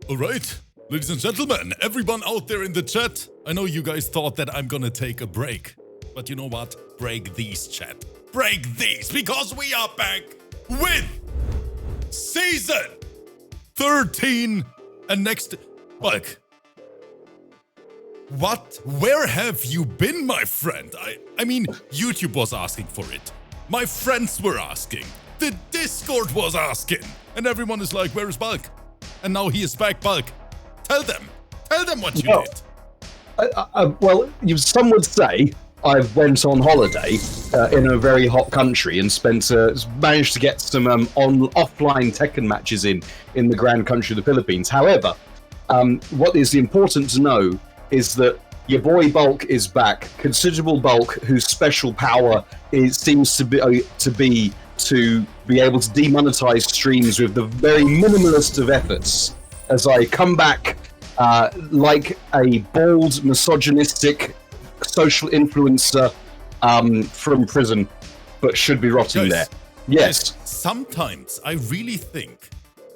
Alright, ladies and gentlemen, everyone out there in the chat, I know you guys thought that I'm gonna take a break. But you know what? Break these, chat. Break these, because we are back with Season 13 and next... Bulk. What? Where have you been, my friend? I mean, YouTube was asking for it. My friends were asking. The Discord was asking. And everyone is like, where is Bulk? And now he is back, Bulk. Tell them what you did. Well, some would say I went on holiday in a very hot country and managed to get some offline Tekken matches in the grand country of the Philippines. However, what is important to know is that your boy Bulk is back. Considerable Bulk, whose special power seems to be able to demonetize streams with the very minimalist of efforts. As I come back like a bald, misogynistic social influencer from prison, but should be rotting there. Yes. Sometimes I really think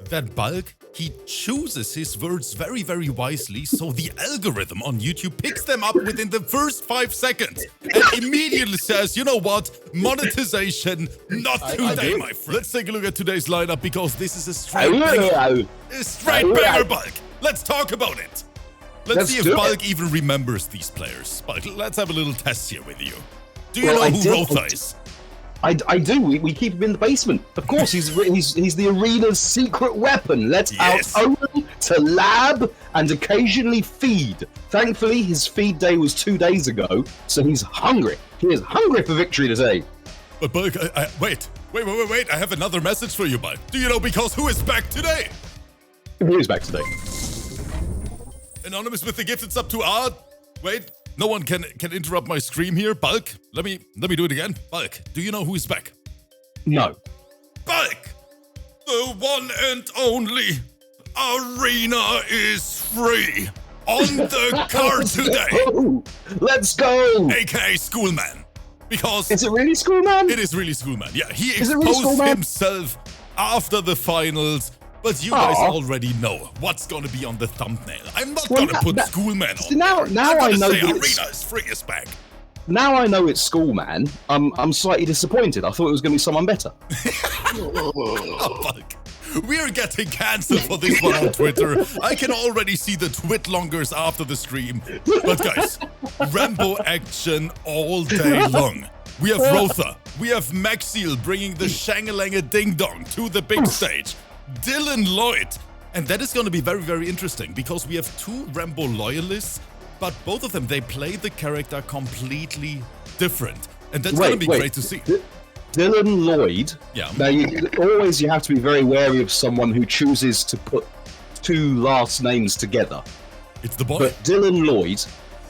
that Bulk, he chooses his words very, very wisely, so the algorithm on YouTube picks them up within the first 5 seconds and immediately says, you know what, monetization, not today, my friend. Let's take a look at today's lineup, because this is a straight banger, Bulk. Let's talk about it. Let's see if Bulk even remembers these players. Bulk, let's have a little test here with you. Do you know who ROETHOR is? I do. We keep him in the basement. Of course, he's the arena's secret weapon. Let out only to lab and occasionally feed. Thankfully, his feed day was 2 days ago, so he's hungry. He is hungry for victory today. But Bulk, wait. I have another message for you, Bulk. Do you know because who is back today? Who is back today? Anonymous with the gift. It's up to Art. Wait. No one can interrupt my stream here. Bulk, let me do it again. Bulk, do you know who is back? No. Bulk, the one and only arena is free on the card today. Let's go. AKA Schoolman. Because is it really Schoolman? It is really Schoolman. Yeah, he exposed himself after the finals. But you guys already know what's gonna be on the thumbnail. I'm not gonna put Schoolman on. Now I know say Arena is free as back. Now I know it's Schoolman. I'm slightly disappointed. I thought it was gonna be someone better. Bulk. We're getting cancelled for this one on Twitter. I can already see the twitlongers after the stream. But guys, Rambo action all day long. We have ROETHOR. We have MEXIL bringing the Shangalanga Ding Dong to the big stage. LLOYD. And that is going to be very, very interesting, because we have 2 Rambo loyalists, but both of them, they play the character completely different. And that's going to be great to see. LLOYD. Yeah. Now, you have to be very wary of someone who chooses to put 2 last names together. It's the boy. But LLOYD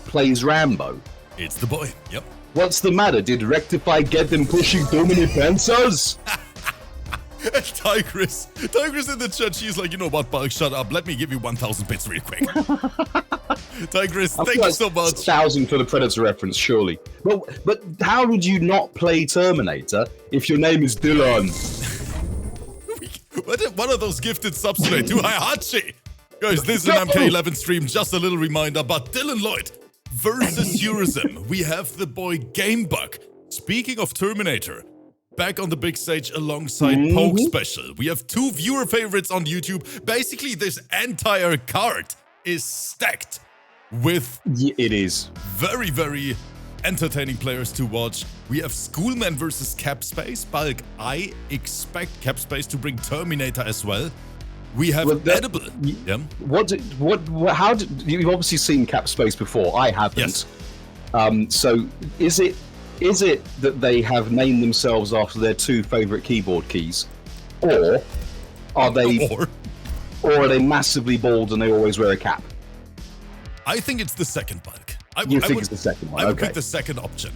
plays Rambo. It's the boy. Yep. What's the matter? Did Rectify get them pushing too many pencils? Tigress in the chat, she's like, you know what, Bulk, shut up. Let me give you 1,000 bits real quick. Tigress, thank you so much. 1,000 for the Predator reference, surely. Well, but how would you not play Terminator if your name is Dylan? What are those gifted subs today? To Hayachi! Guys, this is an MK11 stream, just a little reminder, but LLOYD versus HEURISIM. We have the boy GAMEBUG. Speaking of Terminator, back on the big stage alongside POKESPECIAL. We have 2 viewer favorites on YouTube. Basically, this entire card is stacked with very, very entertaining players to watch. We have Schoolman versus CAPSPACE. Bulk, I expect CAPSPACE to bring Terminator as well. We have Edible. Yeah. How did you've obviously seen CAPSPACE before? I haven't. Yes. So is it that they have named themselves after their 2 favorite keyboard keys, or are they massively bald and they always wear a cap? I think it's the second, Bulk. You think it's the second one? I would pick the second option.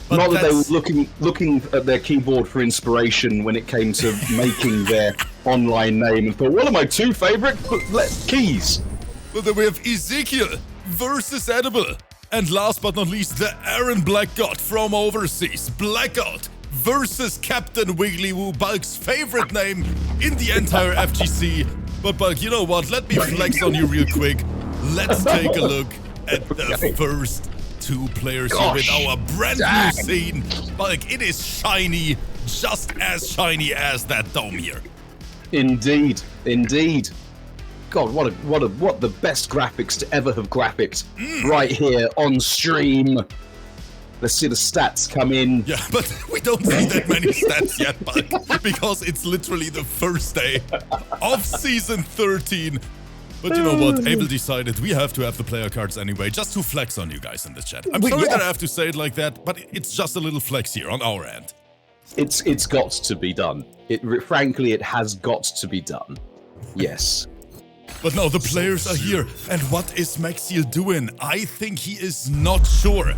But not that they were looking at their keyboard for inspiration when it came to making their online name and thought, what are my 2 favorite keys? Well, then we have EZKL versus Edible. And last but not least, the Aaron BLACKOUT from overseas. BLACKOUT versus CPTWIGGLYWOO, Bulk's favorite name in the entire FGC. But Bulk, you know what? Let me flex on you real quick. Let's take a look at the first two players here with our brand new scene. Bulk, it is shiny, just as shiny as that dome here. Indeed, indeed. God, what the best graphics to ever have graphics right here on stream. Let's see the stats come in. Yeah, but we don't see that many stats yet, Bulk, because it's literally the first day of Season 13. But you know what? Abel decided we have to have the player cards anyway, just to flex on you guys in the chat. I'm sorry that I have to say it like that, but it's just a little flex here on our end. It's got to be done. Frankly, it has got to be done. Yes. But no, the players are here. And what is MEXIL doing? I think he is not sure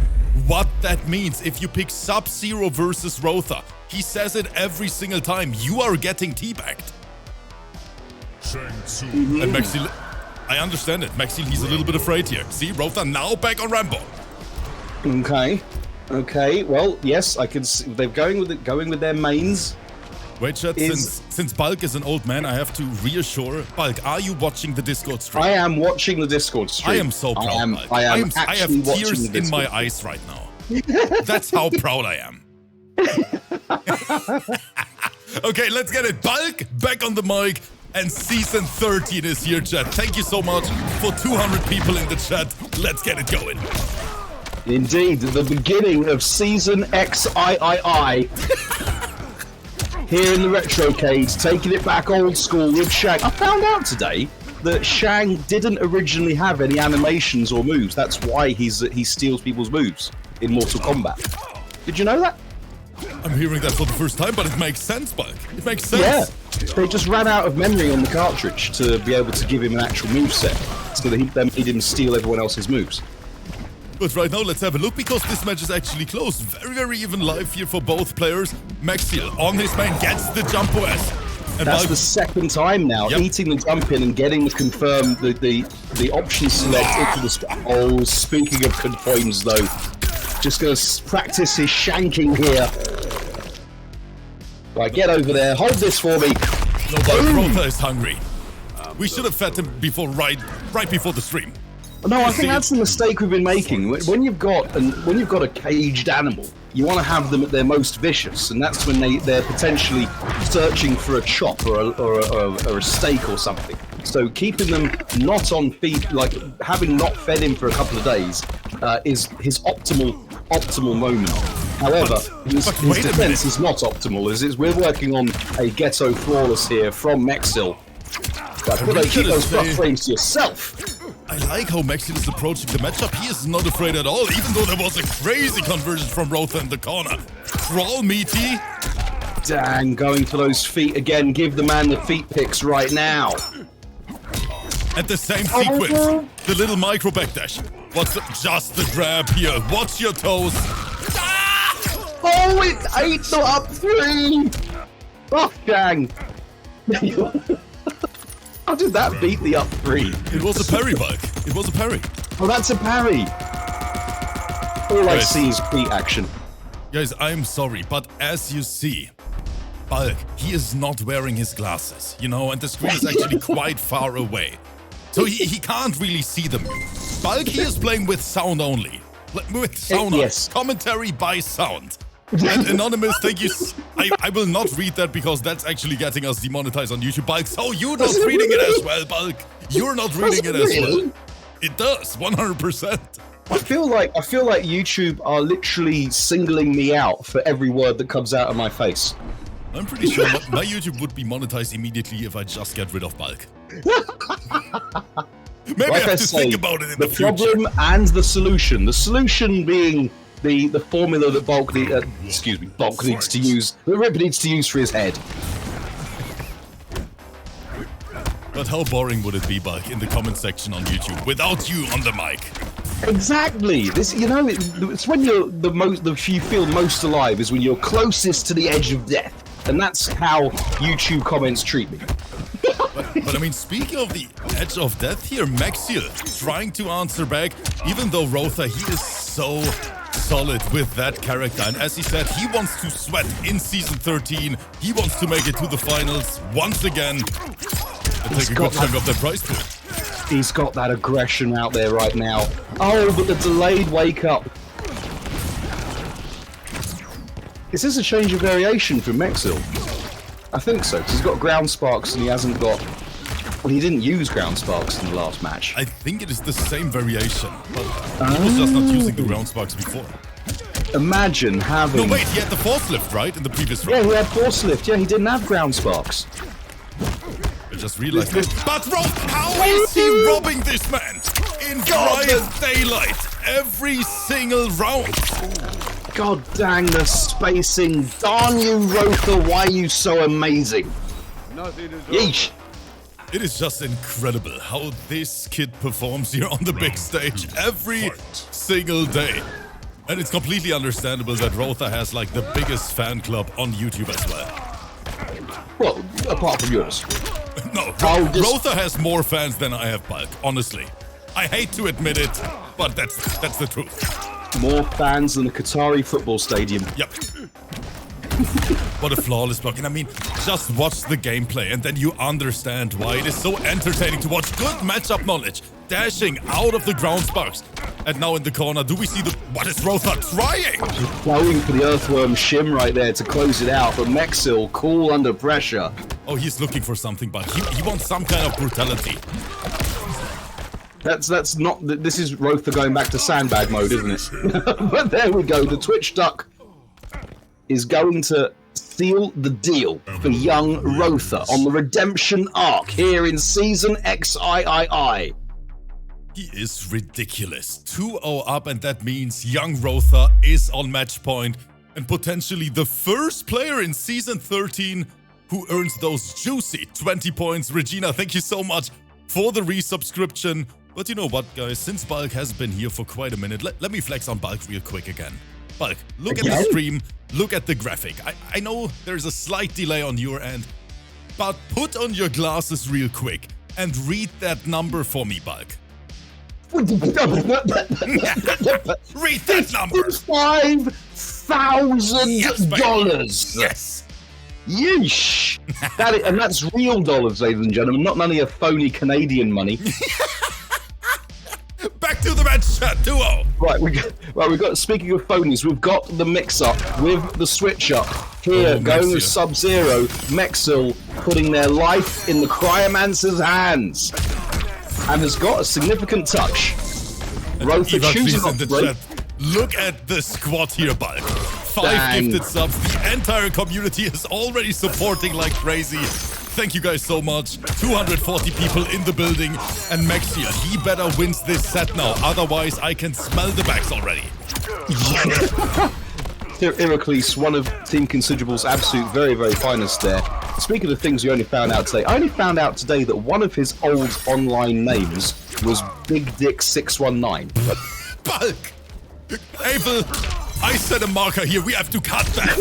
what that means if you pick Sub-Zero versus ROETHOR. He says it every single time. You are getting teabagged. And MEXIL, I understand it. MEXIL, he's a little bit afraid here. See, ROETHOR now back on Rambo. Okay. Okay. Well, yes, I can see they're going with their mains. Wait, chat, since Bulk is an old man, I have to reassure. Bulk, are you watching the Discord stream? I am watching the Discord stream. I am so proud, Bulk. I have tears in my eyes right now. That's how proud I am. Okay, let's get it. Bulk, back on the mic. And Season 13 is here, chat. Thank you so much for 200 people in the chat. Let's get it going. Indeed, the beginning of Season XIII. Here in the Retrocade, taking it back old school with Shang. I found out today that Shang didn't originally have any animations or moves. That's why he steals people's moves in Mortal Kombat. Did you know that? I'm hearing that for the first time, but it makes sense, Bulk. It makes sense. Yeah, they just ran out of memory on the cartridge to be able to give him an actual moveset, so that they made him steal everyone else's moves. But right now, let's have a look, because this match is actually close. Very, very even live here for both players. MEXIL on his man gets the jump OS. And that's the second time now, eating the jump in and getting the confirm the option select into the. Oh, speaking of confirms though, just gonna practice his shanking here. Right, get over there, hold this for me. No, but ROETHOR is hungry. We should have fed him before, right before the stream. No, I think that's the mistake we've been making. When you've got a caged animal, you want to have them at their most vicious, and that's when they're potentially searching for a chop or a steak or something. So keeping them not on feed, like having not fed him for a couple of days, is his optimal moment. However, his defense is not optimal, as we're working on a ghetto flawless here from MEXIL. Keep those buff frames to yourself. I like how MEXIL is approaching the matchup. He is not afraid at all, even though there was a crazy conversion from ROETHOR in the corner. Crawl, meaty. Dang, going for those feet again. Give the man the feet picks right now. At the same sequence, the little micro backdash. What's just the grab here? Watch your toes. Ah! Oh, it ate the up three. Oh, dang. How did that beat the up three? It was a parry, Bulk. It was a parry. Oh, that's a parry. All I see is feet action. Guys, I'm sorry, but as you see, Bulk, he is not wearing his glasses, you know, and the screen is actually quite far away. So he can't really see the move. Bulk, he is playing with sound only. With sound yes. Commentary by sound. And Anonymous, thank you. I will not read that because that's actually getting us demonetized on YouTube, Bulk. So you're not reading it as well, Bulk. You're not reading it as well. It does, 100%. I feel like YouTube are literally singling me out for every word that comes out of my face. I'm pretty sure my YouTube would be monetized immediately if I just get rid of Bulk. Maybe I have to think about it in the future. The problem and the solution. The solution being the formula that Bulk needs to use, that Rip needs to use for his head. But how boring would it be, Bulk, in the comment section on YouTube without you on the mic? Exactly. This, you know, it's when you're you feel most alive is when you're closest to the edge of death, and that's how YouTube comments treat me. But I mean, speaking of the edge of death here, MEXIL trying to answer back, even though ROETHOR, he is so solid with that character. And as he said, he wants to sweat in Season 13. He wants to make it to the finals once again. And take a good chunk of the prize pool. He's got that aggression out there right now. Oh, but the delayed wake up. Is this a change of variation from MEXIL? I think so, because he's got ground sparks and he hasn't got... Well, he didn't use ground sparks in the last match. I think it is the same variation, but he was just not using the ground sparks before. Imagine having... No, wait, he had the force lift, right? In the previous round. Yeah, he had force lift. Yeah, he didn't have ground sparks. I just realized this. But how is he robbing this man? In bright daylight, every single round. God dang the spacing. Darn you, ROETHOR, why are you so amazing? Yeesh. It is just incredible how this kid performs here on the big stage every single day. And it's completely understandable that ROETHOR has like the biggest fan club on YouTube as well. Well, apart from yours. No, ROETHOR has more fans than I have, Bulk, honestly. I hate to admit it, but that's the truth. More fans than a Qatari football stadium. Yep. What a flawless block. And I mean, just watch the gameplay and then you understand why it is so entertaining to watch. Good matchup knowledge. Dashing out of the ground sparks. And now in the corner, do we see the... What is ROETHOR trying? Going for the earthworm shim right there to close it out. But MEXIL, cool under pressure. Oh, he's looking for something, but he wants some kind of brutality. That's not... This is ROETHOR going back to sandbag mode, isn't it? But there we go. The Twitch Duck is going to seal the deal for young ROETHOR on the redemption arc here in Season XIII. He is ridiculous. 2-0 up, and that means young ROETHOR is on match point and potentially the first player in Season 13 who earns those juicy 20 points. Regina, thank you so much for the resubscription. But you know what, guys? Since Bulk has been here for quite a minute, let me flex on Bulk real quick again. Bulk, look at the stream, look at the graphic. I know there's a slight delay on your end, but put on your glasses real quick and read that number for me, Bulk. Read that number! $5,000! Yes! Yeesh! And that's real dollars, ladies and gentlemen, not none of your phony Canadian money. Back to the match chat, 2-0. Right, we've got. Speaking of phonies, we've got the mix-up with the switch-up here, going with Sub-Zero. MEXIL putting their life in the Cryomancer's hands, and has got a significant touch. ROETHOR choosing in the chat. Look at the squad here, Bulk. 5 gifted subs. The entire community is already supporting like crazy. Thank you guys so much. 240 people in the building. And MEXIL, he better wins this set now. Otherwise, I can smell the bags already. Heracles, one of Team Considerable's absolute very, very finest there. Speaking of things you only found out today, I only found out today that one of his old online names was Big Dick 619. Bulk! Abel, I set a marker here. We have to cut that.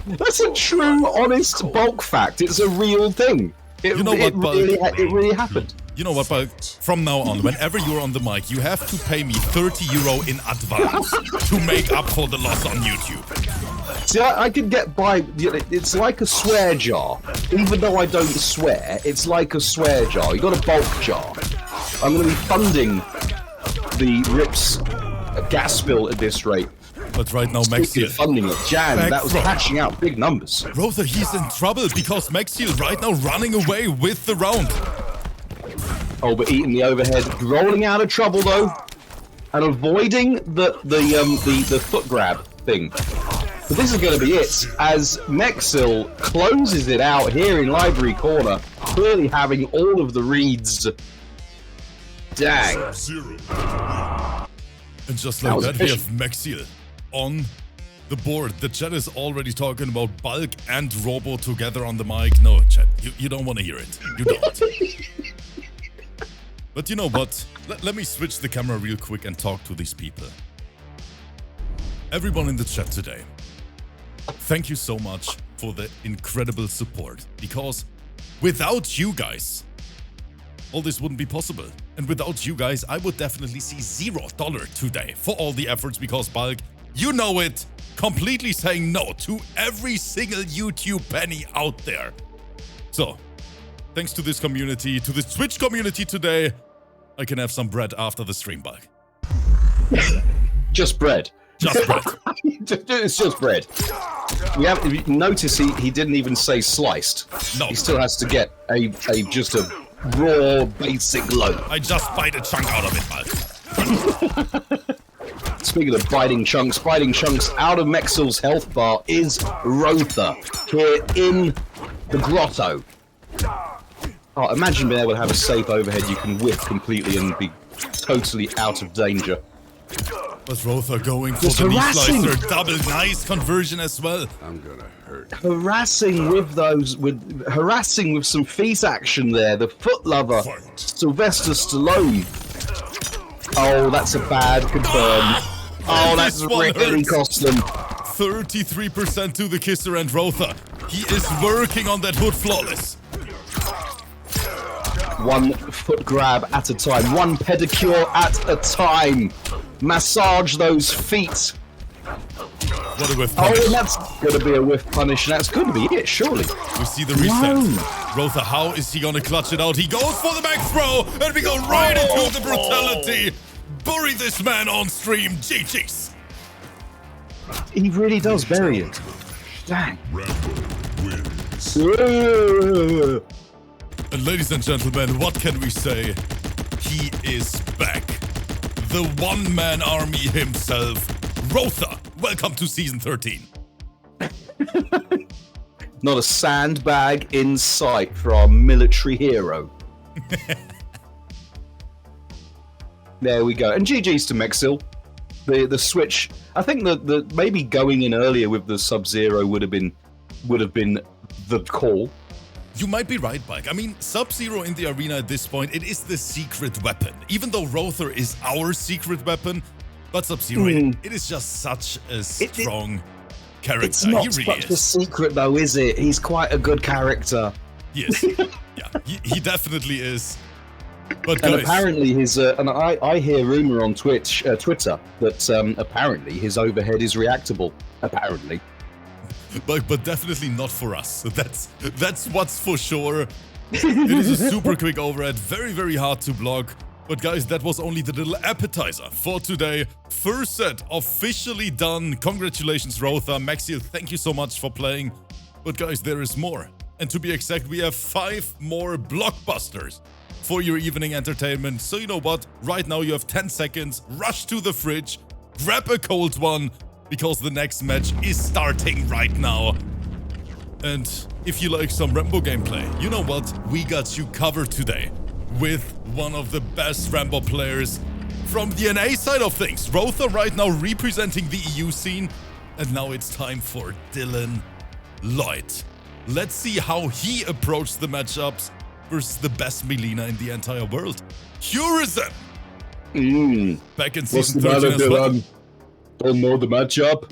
That's a true, honest bulk fact. It's a real thing. It really happened. You know what, Bulk? From now on, whenever you're on the mic, you have to pay me €30 in advance to make up for the loss on YouTube. See, I could get by. It's like a swear jar. Even though I don't swear, it's like a swear jar. You got a bulk jar. I'm going to be funding the Rips gas spill at this rate. But right now, MEXIL funding it. Jan, that was catching out big numbers. ROETHOR, he's in trouble because MEXIL right now running away with the round. Oh, but eating the overhead, rolling out of trouble though, and avoiding the foot grab thing. But this is going to be it, as MEXIL closes it out here in Library Corner, clearly having all of the reads. Dang. And just like that, we have MEXIL on the board. The chat is already talking about Bulk and Robo together on the mic. No, chat, you don't want to hear it. You don't. But you know what? Let me switch the camera real quick and talk to these people. Everyone in the chat today, thank you so much for the incredible support. Because without you guys, all this wouldn't be possible. And without you guys, I would definitely see $0 today for all the efforts, because Bulk, you know it, completely saying no to every single YouTube penny out there. So, thanks to this community, to the Twitch community today, I can have some bread after the stream, Bug. Just bread. Just bread. It's just bread. We have notice he didn't even say sliced. No. He still has to get just a raw basic loaf. I just bite a chunk out of it, Bug. Speaking of biting chunks out of MEXIL's health bar is ROETHOR here in the grotto. Oh, imagine being able to have a safe overhead you can whiff completely and be totally out of danger. Was ROETHOR going for the knee slicer? Double nice conversion as well. I'm gonna hurt. Harassing with some feet action there. The foot lover, Sylvester Stallone. Oh, that's a bad confirm. Oh, that's really cost them. 33% to the kisser and ROETHOR. He is working on that hood flawless. One foot grab at a time. One pedicure at a time. Massage those feet. What a whiff punish. Oh, and that's going to be a whiff punish. And that's going to be it, surely. We see the reset. ROETHor, how is he going to clutch it out? He goes for the back throw, and we go right into the brutality. Bury this man on stream. GG's. He really does bury it. Dang. And ladies and gentlemen, what can we say? He is back. The one-man army himself, ROETHor. Welcome to Season 13. Not a sandbag in sight for our military hero. There we go. And GG's to MEXIL. The switch. I think the maybe going in earlier with the Sub-Zero would have been the call. You might be right, Mike. I mean, Sub-Zero in the arena at this point, it is the secret weapon. Even though ROETHor is our secret weapon, but Sub-Zero, it is just such a strong character. It's not he really such a is. secret though, is it? He's quite a good character. Yes. Yeah, he definitely is. But And guys, apparently his and I hear rumor on Twitter that apparently his overhead is reactable. Apparently. but definitely not for us. That's what's for sure. It is a super quick overhead, very, very hard to block. But guys, that was only the little appetizer for today. First set officially done. Congratulations, ROETHor. MEXIL, thank you so much for playing. But guys, there is more. And to be exact, we have 5 more blockbusters for your evening entertainment. So you know what? Right now you have 10 seconds. Rush to the fridge. Grab a cold one. Because the next match is starting right now. And if you like some Rambo gameplay, you know what? We got you covered today with one of the best Rambo players from the NA side of things. ROETHor right now representing the EU scene. And now it's time for LLOYD. Let's see how he approached the matchups versus the best Melina in the entire world. HEURISIM! Back in Season 13 as well. Don't know the matchup.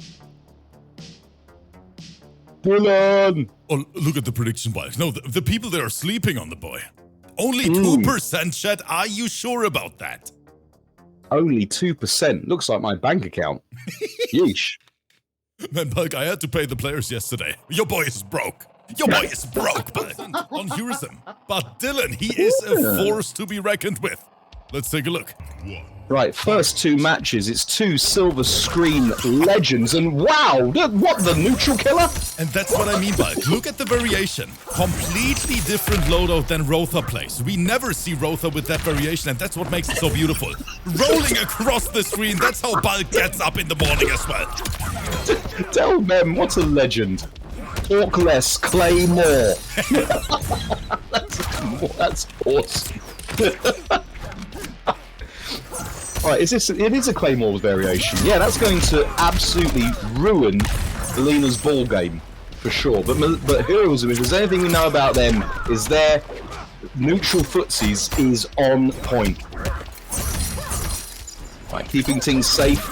Dylan! Oh, look at the prediction box. No, the people there are sleeping on the boy. Only 2% chat. Are you sure about that? Only 2%. Looks like my bank account. Yeesh. Man, Bulk, I had to pay the players yesterday. Your boy is broke. Your boy is broke, Bulk. On HEURISIM. But Dylan, he is a force to be reckoned with. Let's take a look. Right, first 2 matches, it's 2 silver screen legends, and wow, what, the neutral killer? And that's what I mean by it. Look at the variation. Completely different loadout than ROETHor plays. We never see ROETHor with that variation, and that's what makes it so beautiful. Rolling across the screen, that's how Bulk gets up in the morning as well. Tell them, what a legend. Talk less, clay more. That's awesome. Right, it is a Claymore's variation. Yeah, that's going to absolutely ruin Melina's ball game, for sure. But HEURISIM, if there's anything we know about them, is their neutral footsies is on point. Right, keeping things safe.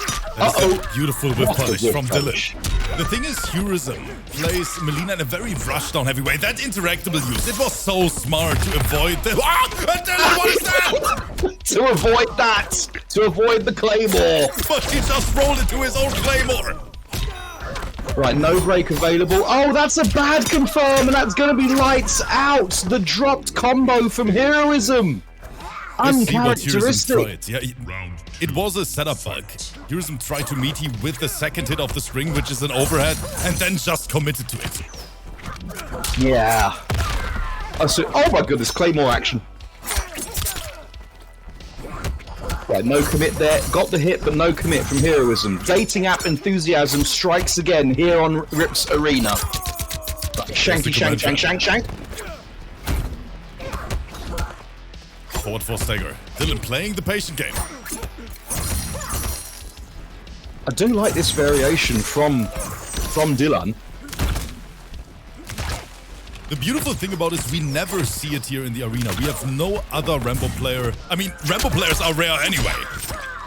Beautiful whip punish from Dylan. The thing is, HEURISIM plays Melina in a very rushdown heavy way. That interactable use, it was so smart to avoid the... And Dylan, what is that? To avoid that! To avoid the Claymore! But he just rolled into his own Claymore! Right, no break available. Oh, that's a bad confirm, and that's going to be lights out. The dropped combo from Heroism. Uncharacteristic. Yeah, it was a setup bug. HEURISIM tried to meet him with the second hit of the string, which is an overhead, and then just committed to it. Yeah. Oh my goodness, Claymore action. Right, no commit there. Got the hit, but no commit from Heroism. Dating app enthusiasm strikes again here on Rip's Arena. Right, shanky, shank. Forward for Stagger. Dylan playing the patient game. I do like this variation from Dylan. The beautiful thing about it is we never see it here in the arena. We have no other Rambo player. I mean, Rambo players are rare anyway.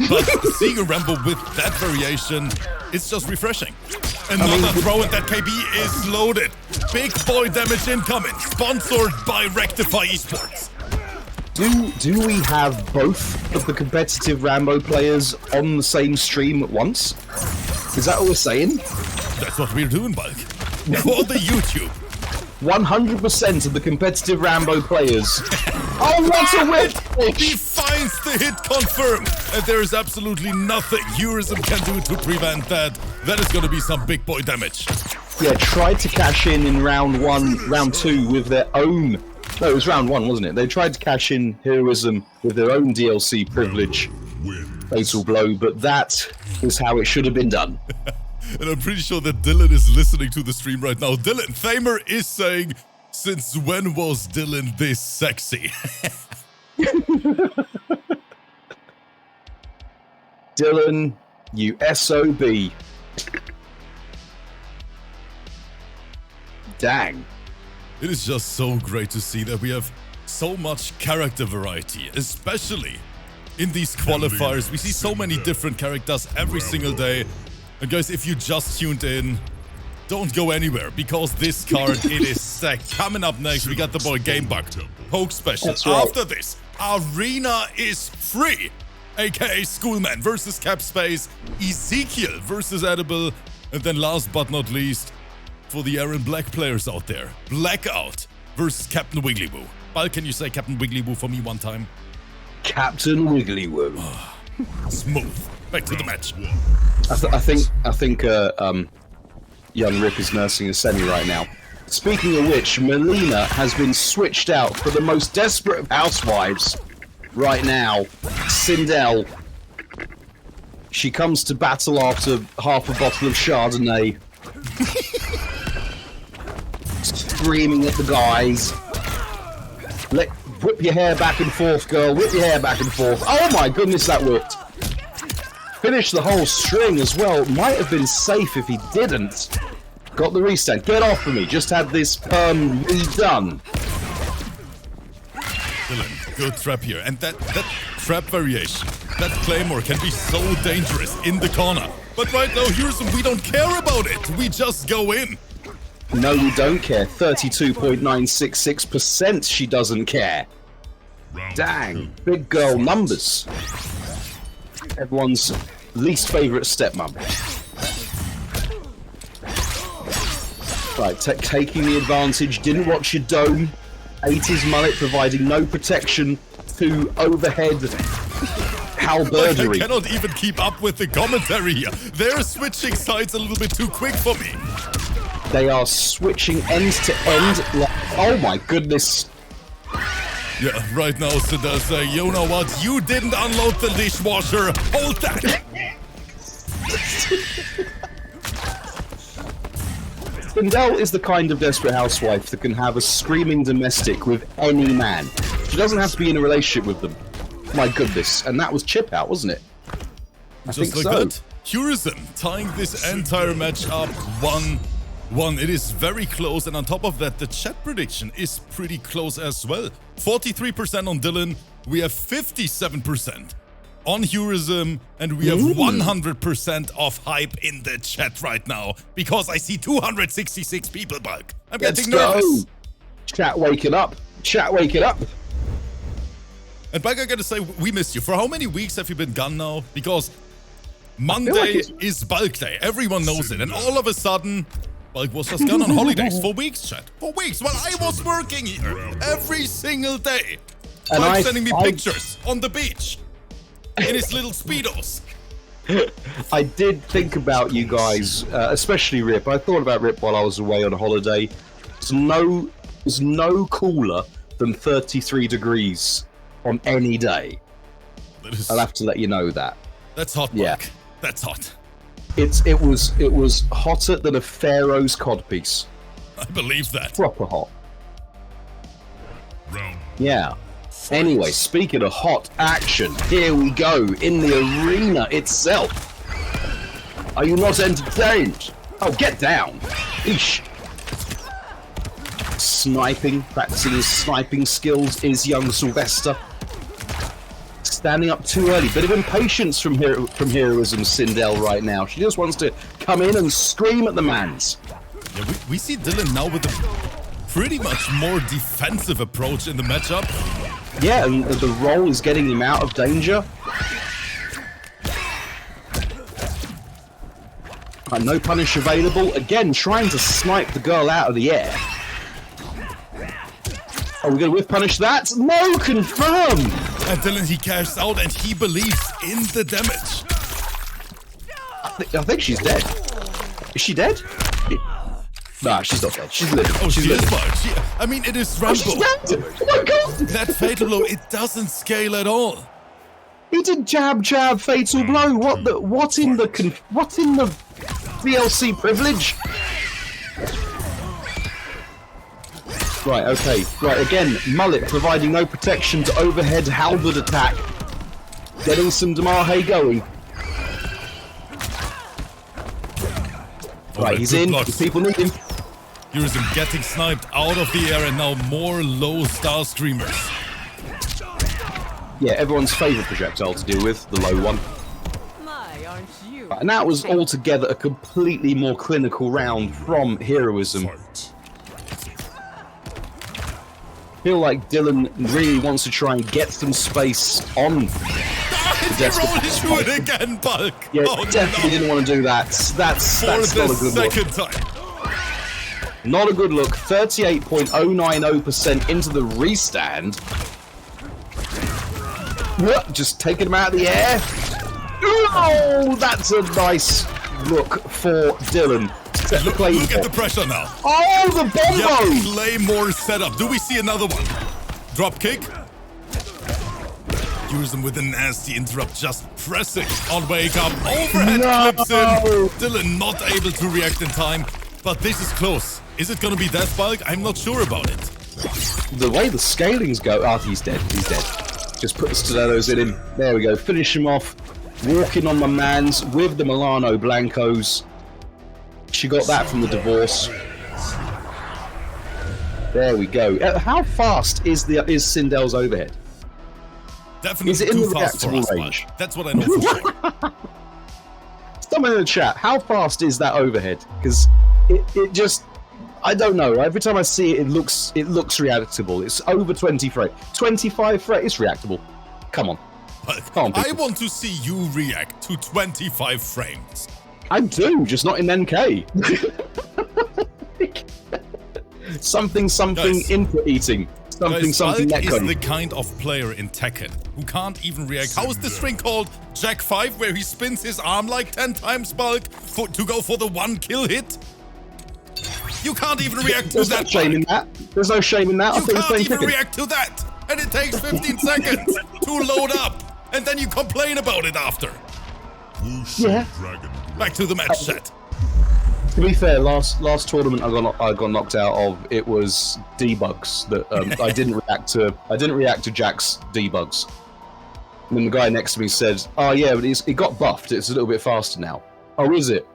But seeing a Rambo with that variation, it's just refreshing. Another throw and that KB is loaded. Big boy damage incoming. Sponsored by Rectify Esports. Do we have both of the competitive Rambo players on the same stream at once? Is that what we're saying? That's what we're doing, Bulk. For the YouTube. 100% of the competitive Rambo players. Oh, what a whip! He finds the hit confirmed, and there is absolutely nothing HEURISIM can do to prevent that. That is going to be some big boy damage. Yeah, tried to cash in round two with their own. No, it was round one, wasn't it? They tried to cash in HEURISIM with their own DLC privilege. Fatal blow, but that is how it should have been done. And I'm pretty sure that Dylan is listening to the stream right now. Dylan, Thamer is saying, since when was Dylan this sexy? Dylan, you SOB. Dang. It is just so great to see that we have so much character variety, especially in these qualifiers. We see so many different characters every single day. And guys, if you just tuned in, don't go anywhere, because this card, it is stacked. Coming up next, we got the boy GAMEBUG, POKESPECIAL. That's right. After this, Arena is free, aka SCHOOLMAN versus CAPSPACE, EZKL versus Edible, and then last but not least, for the Aaron Black players out there, BLACKOUT versus Captain WigglyWoo. Bal, can you say Captain WigglyWoo for me one time? Captain WigglyWoo. Smooth. Back to the match. I think young Rip is nursing a semi right now. Speaking of which, Melina has been switched out for the most desperate of housewives right now. Sindel. She comes to battle after half a bottle of Chardonnay. Screaming at the guys. Whip your hair back and forth, girl. Whip your hair back and forth. Oh my goodness, that whipped. Finished the whole string as well. Might have been safe if he didn't. Got the restand. Get off of me. Just had this perm redone. Dylan, good trap here. And that trap variation, that Claymore can be so dangerous in the corner. But right now, HEURISIM, we don't care about it. We just go in. No, we don't care. 32.966% she doesn't care. Dang. Big girl numbers. Everyone's least favourite stepmom. Right, taking the advantage, didn't watch your dome, ate his mullet, providing no protection to overhead halberdery. I cannot even keep up with the commentary here. They're switching sides a little bit too quick for me. They are switching end to end. Oh my goodness. Yeah, right now, Sindel say, you know what? You didn't unload the dishwasher. Hold that. Sindel is the kind of desperate housewife that can have a screaming domestic with any man. She doesn't have to be in a relationship with them. My goodness. And that was chip out, wasn't it? I Just think like so. that. HEURISIM tying this entire match up 1-1. It is very close, and on top of that, the chat prediction is pretty close as well. 43% on Dylan, we have 57% on HEURISIM, and we have 100% of hype in the chat right now, because I see 266 people, Bulk. I'm getting nervous. Chat waking up. Chat waking up. And Bulk, I gotta say, we missed you. For how many weeks have you been gone now? Because Monday is bulk day. Everyone knows it. And all of a sudden, bulk was just gone on holidays for weeks, chat. For weeks. While I was working here every single day. And bulk sending me pictures on the beach in his little Speedos. I did think about you guys, especially Rip. I thought about Rip while I was away on holiday. There's no cooler than 33 degrees on any day. I'll have to let you know that. That's hot, yeah. Bulk. That's hot. It was hotter than a Pharaoh's codpiece. I believe that. Proper hot. Yeah. Anyway, speaking of hot action, here we go in the arena itself. Are you not entertained? Oh, get down. Eesh. Sniping, practicing his sniping skills is young Sylvester. Standing up too early. Bit of impatience from Heroism Sindel right now. She just wants to come in and scream at the mans. Yeah, we see Dylan now with a pretty much more defensive approach in the matchup. Yeah, and the roll is getting him out of danger. No punish available. Again, trying to snipe the girl out of the air. Are we going to whiff punish that? No, confirm! And Dylan, he cashes out and he believes in the damage. I think she's dead. Is she dead? Nah, she's not dead. She's living. Oh, she's living. I mean, it is Rambo. Oh my god! That fatal blow, it doesn't scale at all. He did jab, fatal blow. What in the DLC privilege? Right, okay. Right, again, Mullet providing no protection to overhead halberd attack. Getting some Damahe going. Right, he's in. The people need him. HEURISIM getting sniped out of the air and now more low star streamers. Yeah, everyone's favourite projectile to deal with, the low one. Right, and that was altogether a completely more clinical round from Heroism. Feel like Dylan really wants to try and get some space on. He rolled into it again, Bulk. Yeah, definitely didn't want to do that. That's not a good look. Second time. Not a good look. 38.090% into the restand. Just taking him out of the air. Oh, that's a nice look for Dylan. Look at the pressure now. Oh, the bombo! Yep, Claymore setup. Do we see another one? Drop kick. HEURISIM with a nasty interrupt, just pressing on wake up. Overhead clips in. Dylan not able to react in time, but this is close. Is it going to be death, Bulk? I'm not sure about it. The way the scalings go... Oh, he's dead. He's dead. Just put the stilettos in him. There we go. Finish him off. Walking on my mans with the Milano Blancos. She got that from the divorce. There we go. How fast is Sindel's overhead? Definitely is it in too the fast for us, range? That's what I know for sure. Someone in the chat, how fast is that overhead? Because it just... I don't know. Every time I see it, it looks reactable. It's over 20 frames. 25 frames. It's reactable. Come on. Come on, I want to see you react to 25 frames. I do, just not in NK. something guys, input eating. Something Bulk is the kind of player in Tekken who can't even react. How is this string called? Jack 5, where he spins his arm like 10 times, Bulk, to go for the 1 kill hit? You can't even react to that. There's no shame in that. There's no shame in that. You can't even react to that. And it takes 15 seconds to load up. And then you complain about it after. Yeah. Back to the match set. To be fair, last tournament I got knocked out of. It was debugs that I didn't react to Jack's debugs. And then the guy next to me said, "Oh yeah, but it got buffed. It's a little bit faster now." Oh, is it?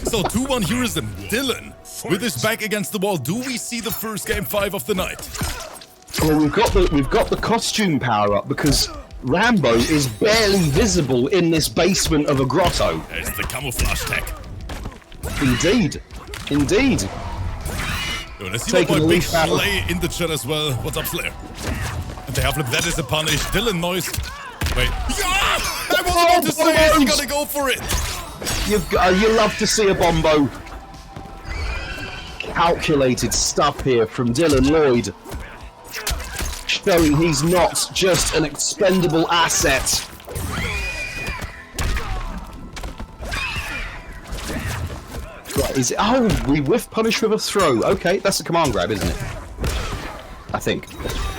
So 2-1 HEURISIM. Dylan with his back against the wall. Do we see the first game 5 of the night? Well, we've got the costume power up because Rambo is barely visible in this basement of a grotto. There's the camouflage tech. Indeed. Yo, let's see my boy Big Slay in the chat as well. What's up, Slayer? And they have that is a punish. Dylan noise Wait. Yeah! I was about to say it. You gotta go for it. You love to see a bombo. Calculated stuff here from Dylan Lloyd, showing he's not just an expendable asset. Right, is it? Oh, we whiff punish with a throw. Okay, that's a command grab, isn't it? I think.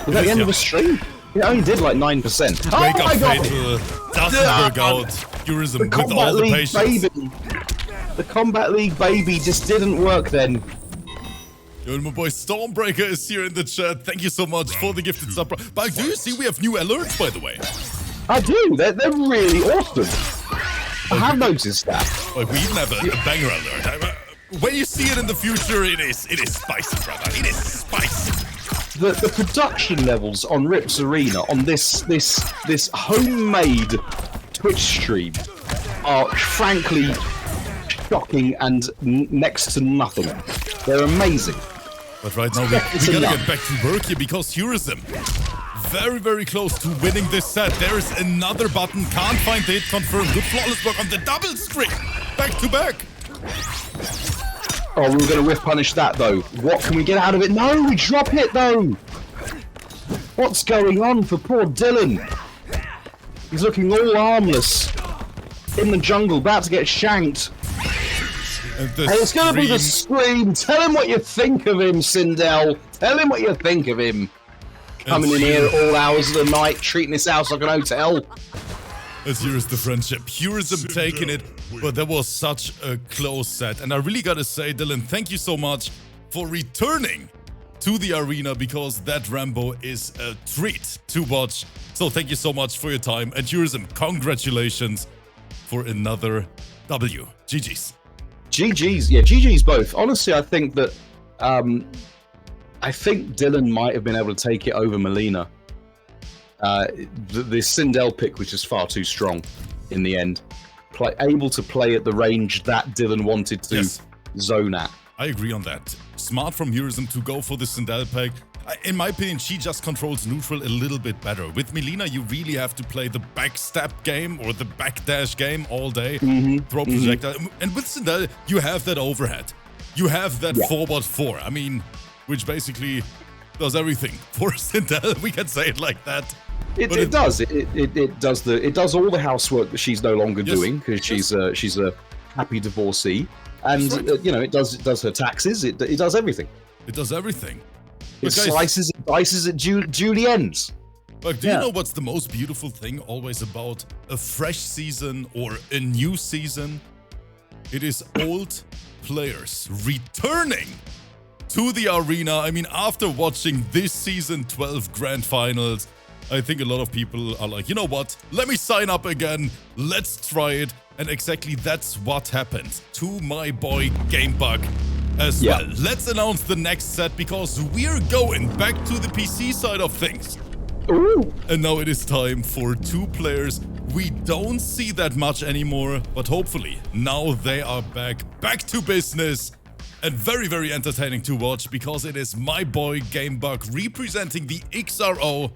Was that the end of the stream? It only did like 9%. Oh Wake my up, god! Fatal. Doesn't work out. HEURISIM with all the patience. Baby. The Kombat League baby just didn't work then. Yo, and my boy Stormbreaker is here in the chat. Thank you so much for the gifted sub. But do you see we have new alerts, by the way? I do. They're really awesome. I have noticed that. Like, we even have a banger alert. When you see it in the future, it is spicy, brother. It is spicy. The production levels on Rips Arena on this homemade Twitch stream are frankly shocking and next to nothing. They're amazing. But right now we gotta get back to work here because HEURISIM very, very close to winning this set. There is another button. Can't find the hit confirmed. Good flawless work on the double streak. Back to back. Oh, we were going to whiff punish that though. What can we get out of it? No, we drop it though. What's going on for poor Dylan? He's looking all armless in the jungle, about to get shanked. And it's going to be the scream. Tell him what you think of him, Sindel. Tell him what you think of him. Coming in here at all hours of the night, treating this house like an hotel. As here is the friendship. HEURISIM taking it, but that was such a close set. And I really gotta say, Dylan, thank you so much for returning to the arena because that Rambo is a treat to watch. So thank you so much for your time. And HEURISIM, congratulations for another W. GG's. GG's, yeah, GG's both. Honestly, I think that I think Dylan might have been able to take it over Melina. The Sindel pick was just far too strong in the end. Able to play at the range that Dylan wanted to zone at. I agree on that. Smart from HEURISIM to go for the Sindel pick. In my opinion, she just controls neutral a little bit better. With Melina, you really have to play the backstab game or the backdash game all day. Throw projectile. And with Sindel, you have that overhead. You have that forward 4. I mean, which basically does everything for Sindel. We can say it like that. It does. It does all the housework that she's no longer doing because she's a happy divorcee, and right. You know, it does her taxes. It does everything. It does everything. It slices and dices at Julienne's. But do you know what's the most beautiful thing always about a fresh season or a new season? It is old players returning to the arena. I mean, after watching this season 12 grand finals, I think a lot of people are like, you know what? Let me sign up again. Let's try it. And exactly that's what happened to my boy GAMEBUG as well. Let's announce the next set because we're going back to the PC side of things. Ooh. And now it is time for 2 players. We don't see that much anymore, but hopefully now they are back to business. And very, very entertaining to watch because it is my boy GAMEBUG representing the XRO.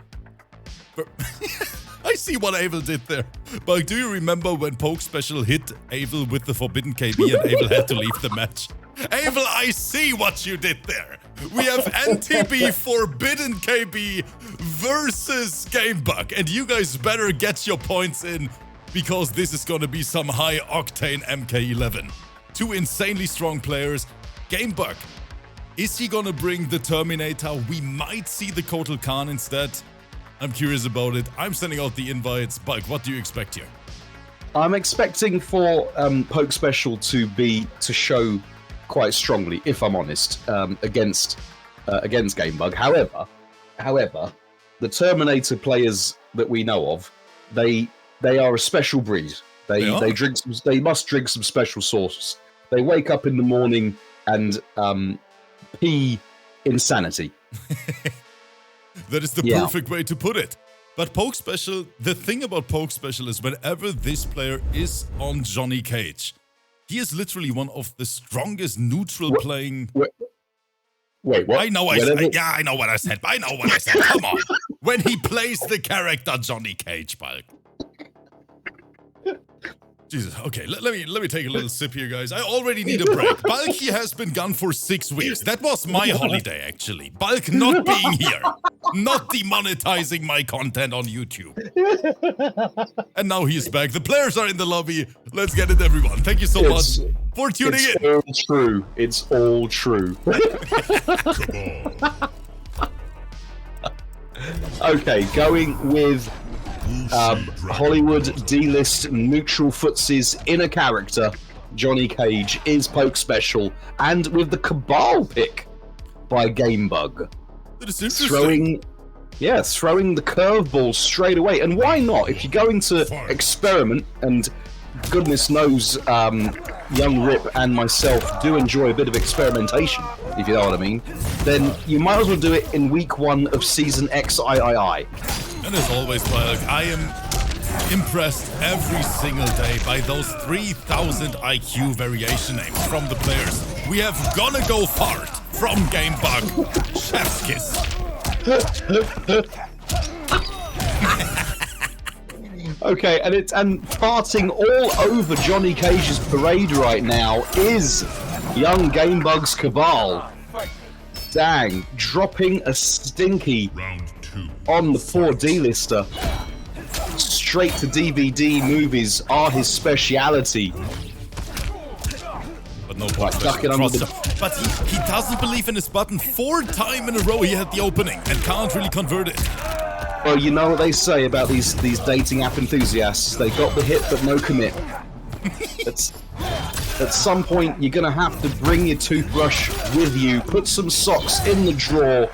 I see what Abel did there. But do you remember when POKESPECIAL hit Abel with the forbidden KB and Abel had to leave the match? Abel, I see what you did there. We have NTB forbidden KB versus GAMEBUG. And you guys better get your points in because this is going to be some high octane MK11. 2 insanely strong players. GAMEBUG, is he going to bring the Terminator? We might see the Kotal Khan instead. I'm curious about it. I'm sending out the invites. Bug, what do you expect here? I'm expecting for POKESPECIAL to show quite strongly, if I'm honest, against GAMEBUG. However, the Terminator players that we know of, they are a special breed. They must drink some special sauce. They wake up in the morning and pee insanity. That is the perfect way to put it. But POKESPECIAL, the thing about POKESPECIAL is whenever this player is on Johnny Cage, he is literally one of the strongest neutral playing... Wait, what? I know what I said. Come on. When he plays the character Johnny Cage, Bulk. Jesus, okay, let me take a little sip here, guys. I already need a break. Bulky has been gone for 6 weeks. That was my holiday, actually. Bulk not being here. Not demonetizing my content on YouTube. And now he's back. The players are in the lobby. Let's get it, everyone. Thank you so much for tuning in. It's all true. It's all true. Okay, going with Hollywood D-list neutral footsie's inner character, Johnny Cage, is Poke Special, and with the Cabal pick by GameBug. That is interesting. Throwing the curveball straight away. And why not? If you're going to experiment, and goodness knows young Rip and myself do enjoy a bit of experimentation, if you know what I mean, then you might as well do it in week 1 of Season XIII. And as always, Bulk, I am impressed every single day by those 3,000 IQ variation names from the players. We have Gonna Go Fart from GameBug. Chef's kiss. Okay, and farting all over Johnny Cage's parade right now is young GameBug's Cabal. Dang, dropping a stinky on the 4D-lister. Straight to DVD movies are his speciality. But no point. But he doesn't believe in his button. 4 times in a row he had the opening and can't really convert it. Well, you know what they say about these dating app enthusiasts. They got the hit but no commit. At some point, you're gonna have to bring your toothbrush with you, put some socks in the drawer.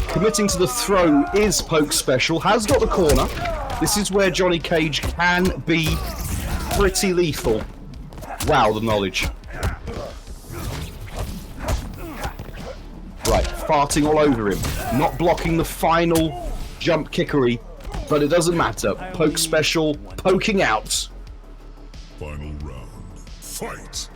Committing to the throw is Poke Special, has got the corner. This is where Johnny Cage can be pretty lethal. Wow, the knowledge. Right, farting all over him. Not blocking the final jump kickery, but it doesn't matter. Poke Special poking out. Final round. Fight!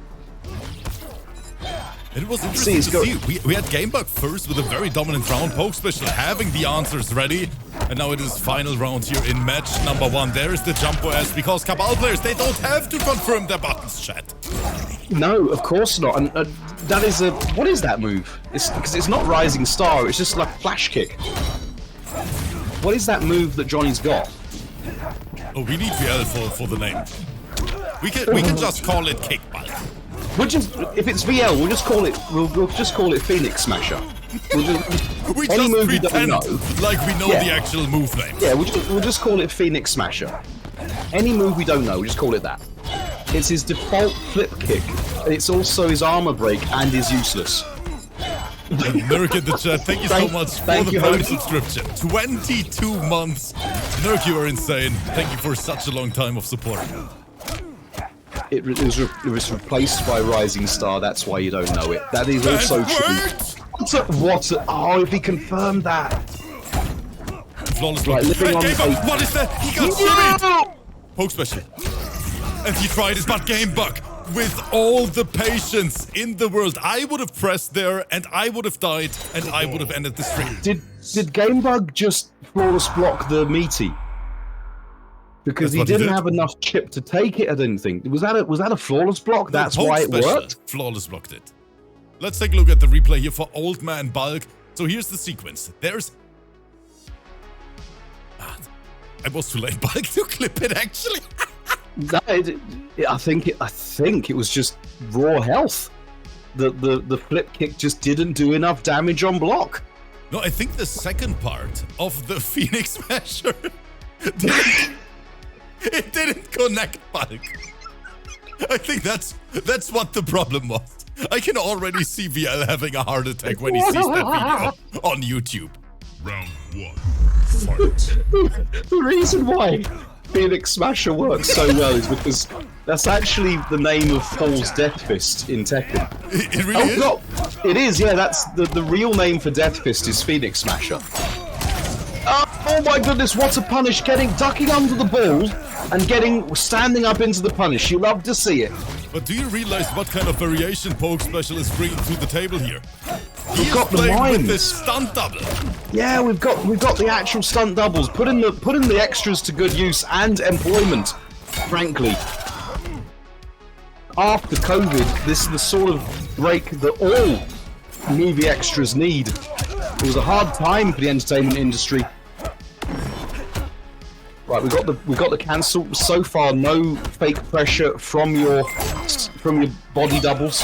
It was interesting to see. We had GameBug first with a very dominant round. Poke Special having the answers ready. And now it is final round here in match number 1. There is the jumbo S because Cabal players, they don't have to confirm their buttons, chat. No, of course not. And that is a... What is that move? Because it's not Rising Star, it's just like Flash Kick. What is that move that Johnny's got? Oh, we need VL for the name. We can just call it Kickball. If it's VL, we'll just call it Phoenix Smasher. We just pretend like we know the actual move name. Yeah, we'll just call it Phoenix Smasher. Any move we don't know, we'll just call it that. It's his default flip kick, and it's also his armor break, and is useless. Nurk in the chat, thank you so much for the Prime subscription. 22 months. Nurk, you are insane. Thank you for such a long time of support. It was replaced by Rising Star, that's why you don't know it. That is also true. Oh, if he confirmed that. Flawless block. What is that? He got shimmied! Poke Special. And he tried his butt GameBug with all the patience in the world. I would have pressed there, and I would have died, and I would have ended the stream. Did GameBug just flawless block the meaty? Because he didn't have enough chip to take it, I didn't think. Was that a flawless block? That's why it worked? Flawless blocked it. Let's take a look at the replay here for Old Man Bulk. So here's the sequence. There's... I was too late, Bulk, to clip it, actually. I think it was just raw health. The flip kick just didn't do enough damage on block. No, I think the second part of the Phoenix Smasher... It didn't connect, Bulk. I think that's what the problem was. I can already see VL having a heart attack when he sees that video on YouTube. Round 1. Fight. The reason why Phoenix Smasher works so well is because that's actually the name of Paul's Death Fist in Tekken. It really is? No, it is, yeah, that's the real name for Death Fist is Phoenix Smasher. Oh my goodness, what a punish, ducking under the ball and standing up into the punish. You love to see it. But do you realize what kind of variation Poke Special is bringing to the table here? We've got the playing with mines. this stunt double. Yeah, we've got the actual stunt doubles. Putting the extras to good use and employment. Frankly, after COVID, this is the sort of break that all movie extras need. It was a hard time for the entertainment industry. Right, we got the cancel. So far, no fake pressure from your body doubles.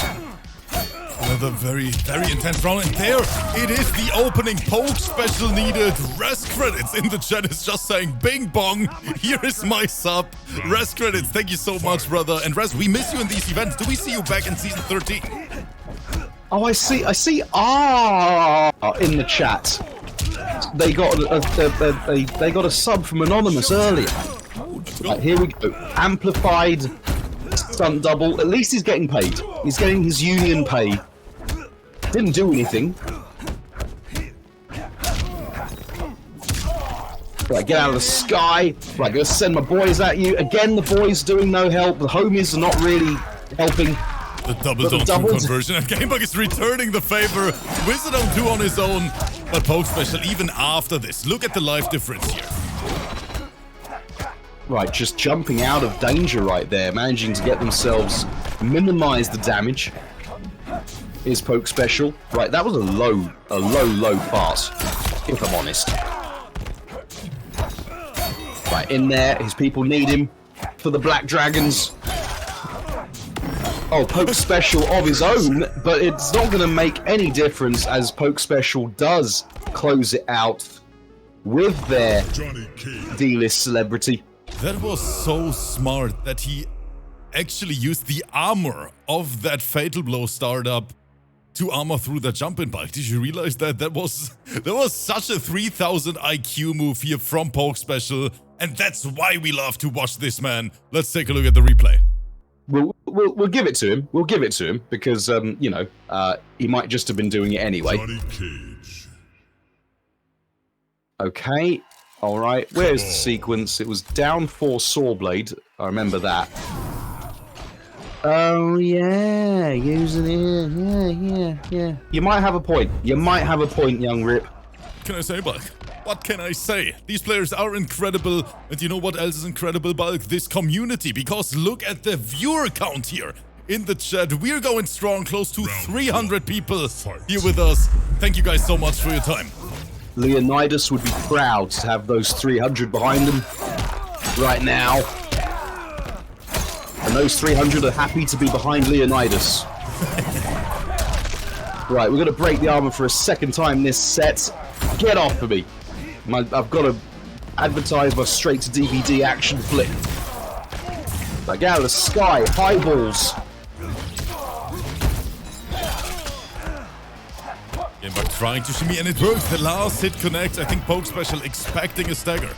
Another very, very intense round, and there it is, the opening poke special needed. Rest credits in the chat is just saying, bing bong, here is my sub. Rest credits, thank you so much, brother. And Rest, we miss you in these events. Do we see you back in season 13? Oh, I see in the chat. They got they got a sub from Anonymous earlier. Right, here we go. Amplified stunt double. At least he's getting paid. He's getting his union pay. Didn't do anything. Right, get out of the sky. Right, gonna send my boys at you. Again, the boys doing no help. The homies are not really helping. The double on 2 conversion, and GameBug is returning the favor. Wizard on 2 on his own, but Poke Special even after this. Look at the life difference here. Right, just jumping out of danger right there, managing to get themselves minimize the damage. Is Poke Special. Right, that was a low pass, if I'm honest. Right, in there, his people need him for the Black Dragons. Oh, Poke Special of his own, but it's not going to make any difference as Poke Special does close it out with their D-list celebrity. That was so smart that he actually used the armor of that Fatal Blow startup to armor through the jumping bike. Did you realize that? That was such a 3000 IQ move here from Poke Special, and that's why we love to watch this man. Let's take a look at the replay. We'll give it to him. We'll give it to him because you know, he might just have been doing it anyway. Okay, all right. Where's the sequence? It was down 4 Sawblade. I remember that. Oh yeah, using it. Yeah. You might have a point. You might have a point, young Rip. What can I say, Bulk? What can I say? These players are incredible, and you know what else is incredible, Bulk? This community, because look at the viewer count here in the chat. We're going strong, close to 300 people here with us. Thank you guys so much for your time. Leonidas would be proud to have those 300 behind him right now. And those 300 are happy to be behind Leonidas. Right, we're going to break the armor for a second time this set. Get off of me. I've got to advertise my straight to DVD action flick. Like out of the sky, highballs. GameBug trying to shimmy, and it works. The last hit connects. I think Poke Special expecting a stagger.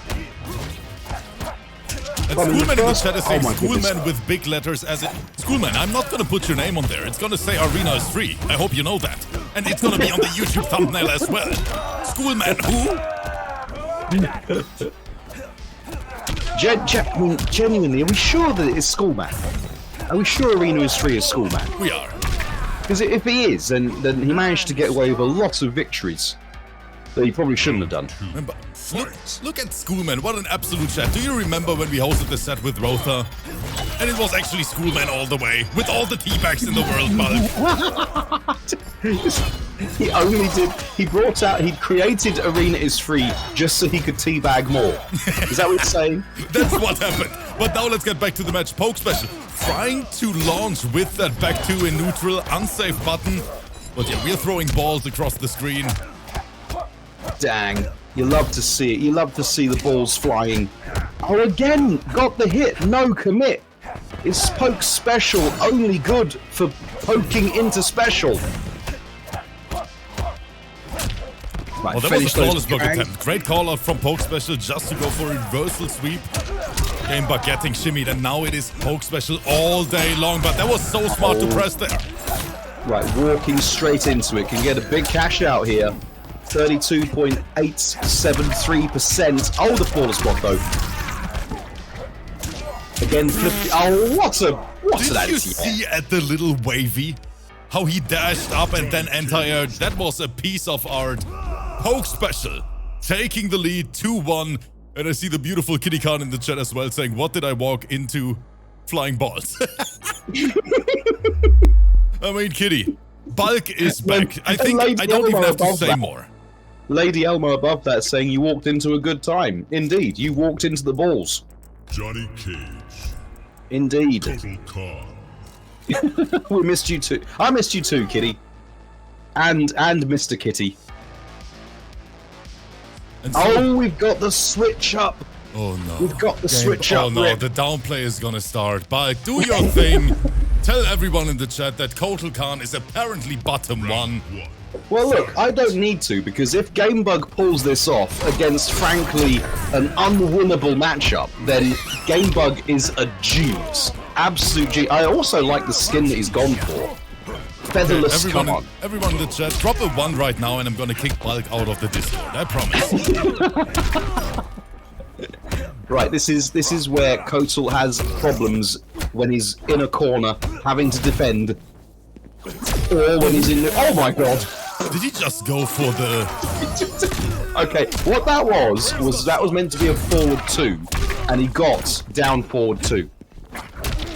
And Schoolman in the chat is saying Schoolman with big letters as it... Schoolman, I'm not going to put your name on there. It's going to say Arena is free. I hope you know that. And it's going to be on the YouTube thumbnail as well. Schoolman who? Genuinely, are we sure that it's Schoolman? Are we sure Arena is free as Schoolman? We are. Because if he is, then he managed to get away with a lot of victories that he probably shouldn't have done. Remember, look at Schoolman, what an absolute chef. Do you remember when we hosted the set with ROETHOR? And it was actually Schoolman all the way, with all the teabags in the world, Bulk. He created Arena is free just so he could teabag more. Is that what you're saying? That's what happened. But now let's get back to the match. Poke Special trying to launch with that back 2 in neutral, unsafe button. But yeah, we're throwing balls across the screen. Dang. You love to see it. You love to see the balls flying. Oh, again, got the hit. No commit. Is Poke Special only good for poking into special? Right, well, that was a flawless block attempt. Great call out from Poke Special just to go for a reversal sweep. GameBug getting shimmied, and now it is Poke Special all day long, but that was so smart to press there. Right, walking straight into it. Can get a big cash out here. 32.873%. Oh, the flawless block though. Again, flip. Oh, what an Did you see at the little wavy? how he dashed up and then anti-aired. That was a piece of art. POKESPECIAL taking the lead 2-1. And I see the beautiful Kitty Khan in the chat as well saying, what did I walk into? Flying balls. I mean, Kitty, Bulk is back. I think I don't even have to say more. Lady Elmo above that saying you walked into a good time. Indeed, you walked into the balls. Johnny Cage. Indeed. Total Khan. We missed you too. I missed you too, Kitty. And Mr. Kitty. And so, oh, we've got the switch up. Oh no. We've got the switch up. Oh no, Rip. the downplay is gonna start. Bulk, do your thing. Tell everyone in the chat that Total Khan is apparently bottom one. Well, look, I don't need to, because if GameBug pulls this off against, frankly, an unwinnable matchup, then GameBug is a genius. Absolute genius. I also like the skin that he's gone for. Featherless Khan. Everyone in the chat, drop a 1 right now and I'm gonna kick Bulk out of the Discord. I promise. Right, this is where Kotal has problems when he's in a corner, having to defend. Or when he's in the... Oh my god! Did he just go for the... Okay, what that was that was meant to be a forward 2, and he got down forward 2.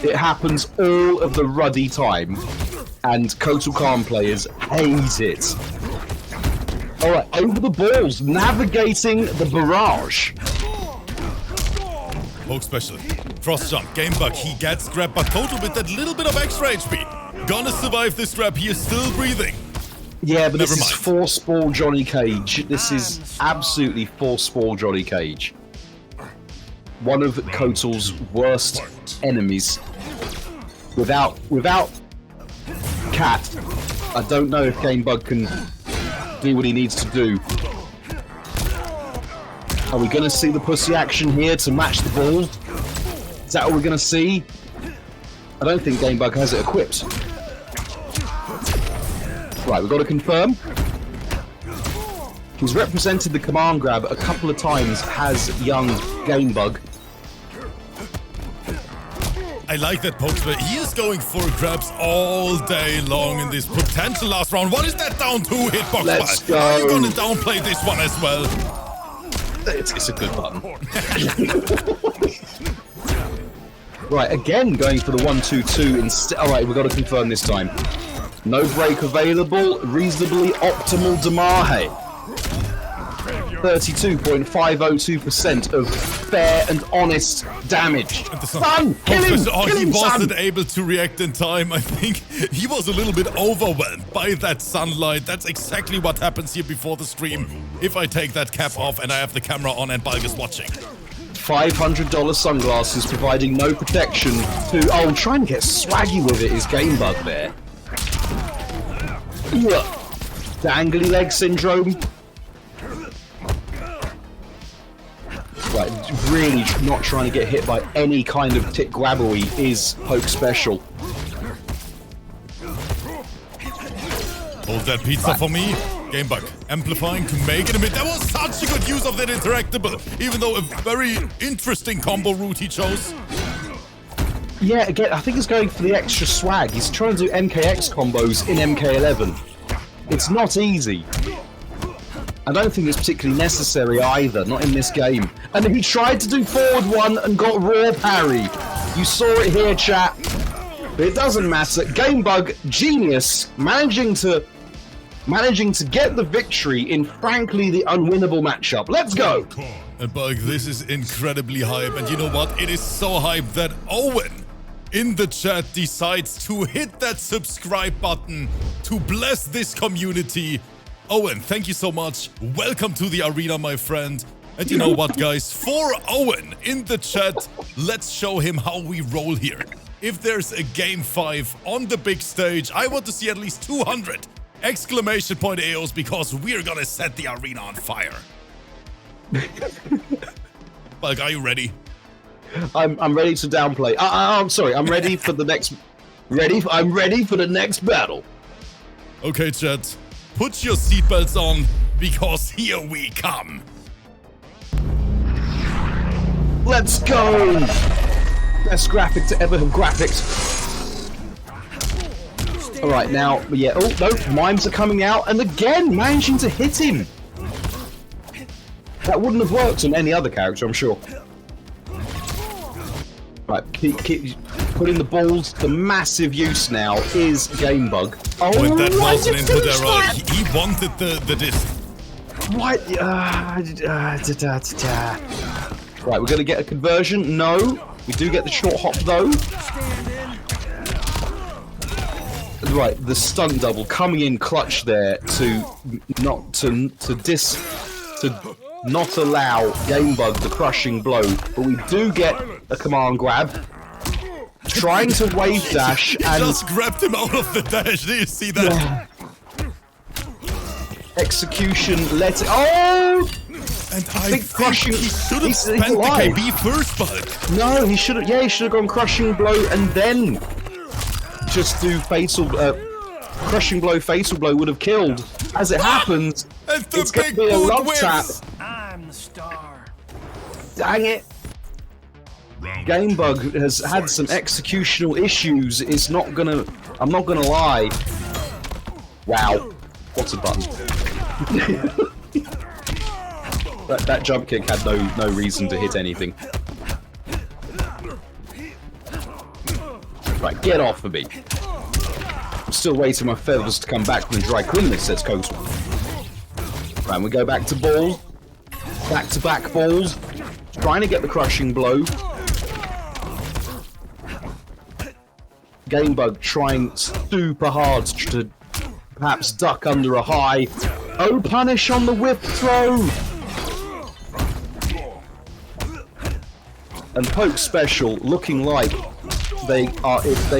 It happens all of the ruddy time, and Kotal Khan players hate it. Alright, over the balls, navigating the barrage. POKESPECIAL. Frost jump. GameBug. He gets grabbed, but Kotal with that little bit of extra HP. Gonna survive this grab. He is still breathing. Yeah, but Never this mind. is force-ball Johnny Cage. This is absolutely force-ball Johnny Cage. One of Kotal's worst enemies. Without Cat, I don't know if GameBug can do what he needs to do. Are we going to see the pussy action here to match the ball? Is that what we're going to see? I don't think GameBug has it equipped. Right, we've got to confirm. He's represented the command grab a couple of times, has young GameBug. I like that POKESPECIAL. He is going for grabs all day long in this potential last round. What is that down 2 hitbox? Let's go. Are you going to downplay this one as well? It's a good button. Right, again going for the 1-2-2 instead. Alright, we've got to confirm this time. No break available, reasonably optimal Damahe. 32.502% of fair and honest damage. Son, kill him! Oh, Kill he him, wasn't son! able to react in time. I think he was a little bit overwhelmed by that sunlight. That's exactly what happens here before the stream. If I take that cap off and I have the camera on and Bulk is watching. $500 sunglasses providing no protection to... Oh, trying to get swaggy with it is GameBug there. Dangly leg syndrome. Right, really not trying to get hit by any kind of tick grabbery is POKESPECIAL. Hold that pizza for me. GameBug amplifying to make it a bit. That was such a good use of that interactable, even though a very interesting combo route he chose. Yeah, again, I think he's going for the extra swag. He's trying to do MKX combos in MK11. It's not easy. I don't think it's particularly necessary either, not in this game. And he tried to do forward 1 and got raw parry. You saw it here, chat. But it doesn't matter. GameBug, genius, managing to get the victory in, frankly, the unwinnable matchup. Let's go! And Bulk, this is incredibly hype. And you know what? It is so hype that Owen in the chat decides to hit that subscribe button to bless this community. Owen, thank you so much. Welcome to the arena, my friend. And you know what, guys? For Owen in the chat, let's show him how we roll here. If there's a game 5 on the big stage, I want to see at least 200 exclamation point AOs because we're gonna set the arena on fire. Bulk, are you ready? I'm ready to downplay. I'm sorry. I'm ready for the next. I'm ready for the next battle. Okay, chat. Put your seatbelts on because here we come. Let's go. Best graphic to ever have graphics. All right, now, yeah. Oh no, mimes are coming out, and again managing to hit him. That wouldn't have worked on any other character, I'm sure. Right, keep putting the balls to massive use now is GAMEBUG. Oh, when that why was did an you input finish error, that? he wanted the disc. What? Right, we're gonna get a conversion. No, we do get the short hop though. Right, the stunt double coming in clutch there to not allow GAMEBUG the crushing blow, but we do get a command grab. Trying to wave dash He and just grabbed him out of the dash. Do you see that? execution. Let it. Oh! And I Think think crushing. he should have he's spent the alive. KB first, but No, he should have. Yeah, he should have gone crushing blow and then just do fatal. Crushing blow, fatal blow would have killed. As it happens, and the it's going to big be a boot love wins. tap. I'm the star. Dang it! Round GAMEBUG has had some executional issues. It's not gonna. I'm not gonna lie. Wow, what's a button? that jump kick had no reason to hit anything. Right, get off of me. I'm still waiting my feathers to come back from the dry cleanliness, says Coachman. Right, we go back to balls. Back-to-back balls. Trying to get the crushing blow. GAMEBUG trying super hard to perhaps duck under a high. Oh, punish on the whip throw! And POKESPECIAL looking like they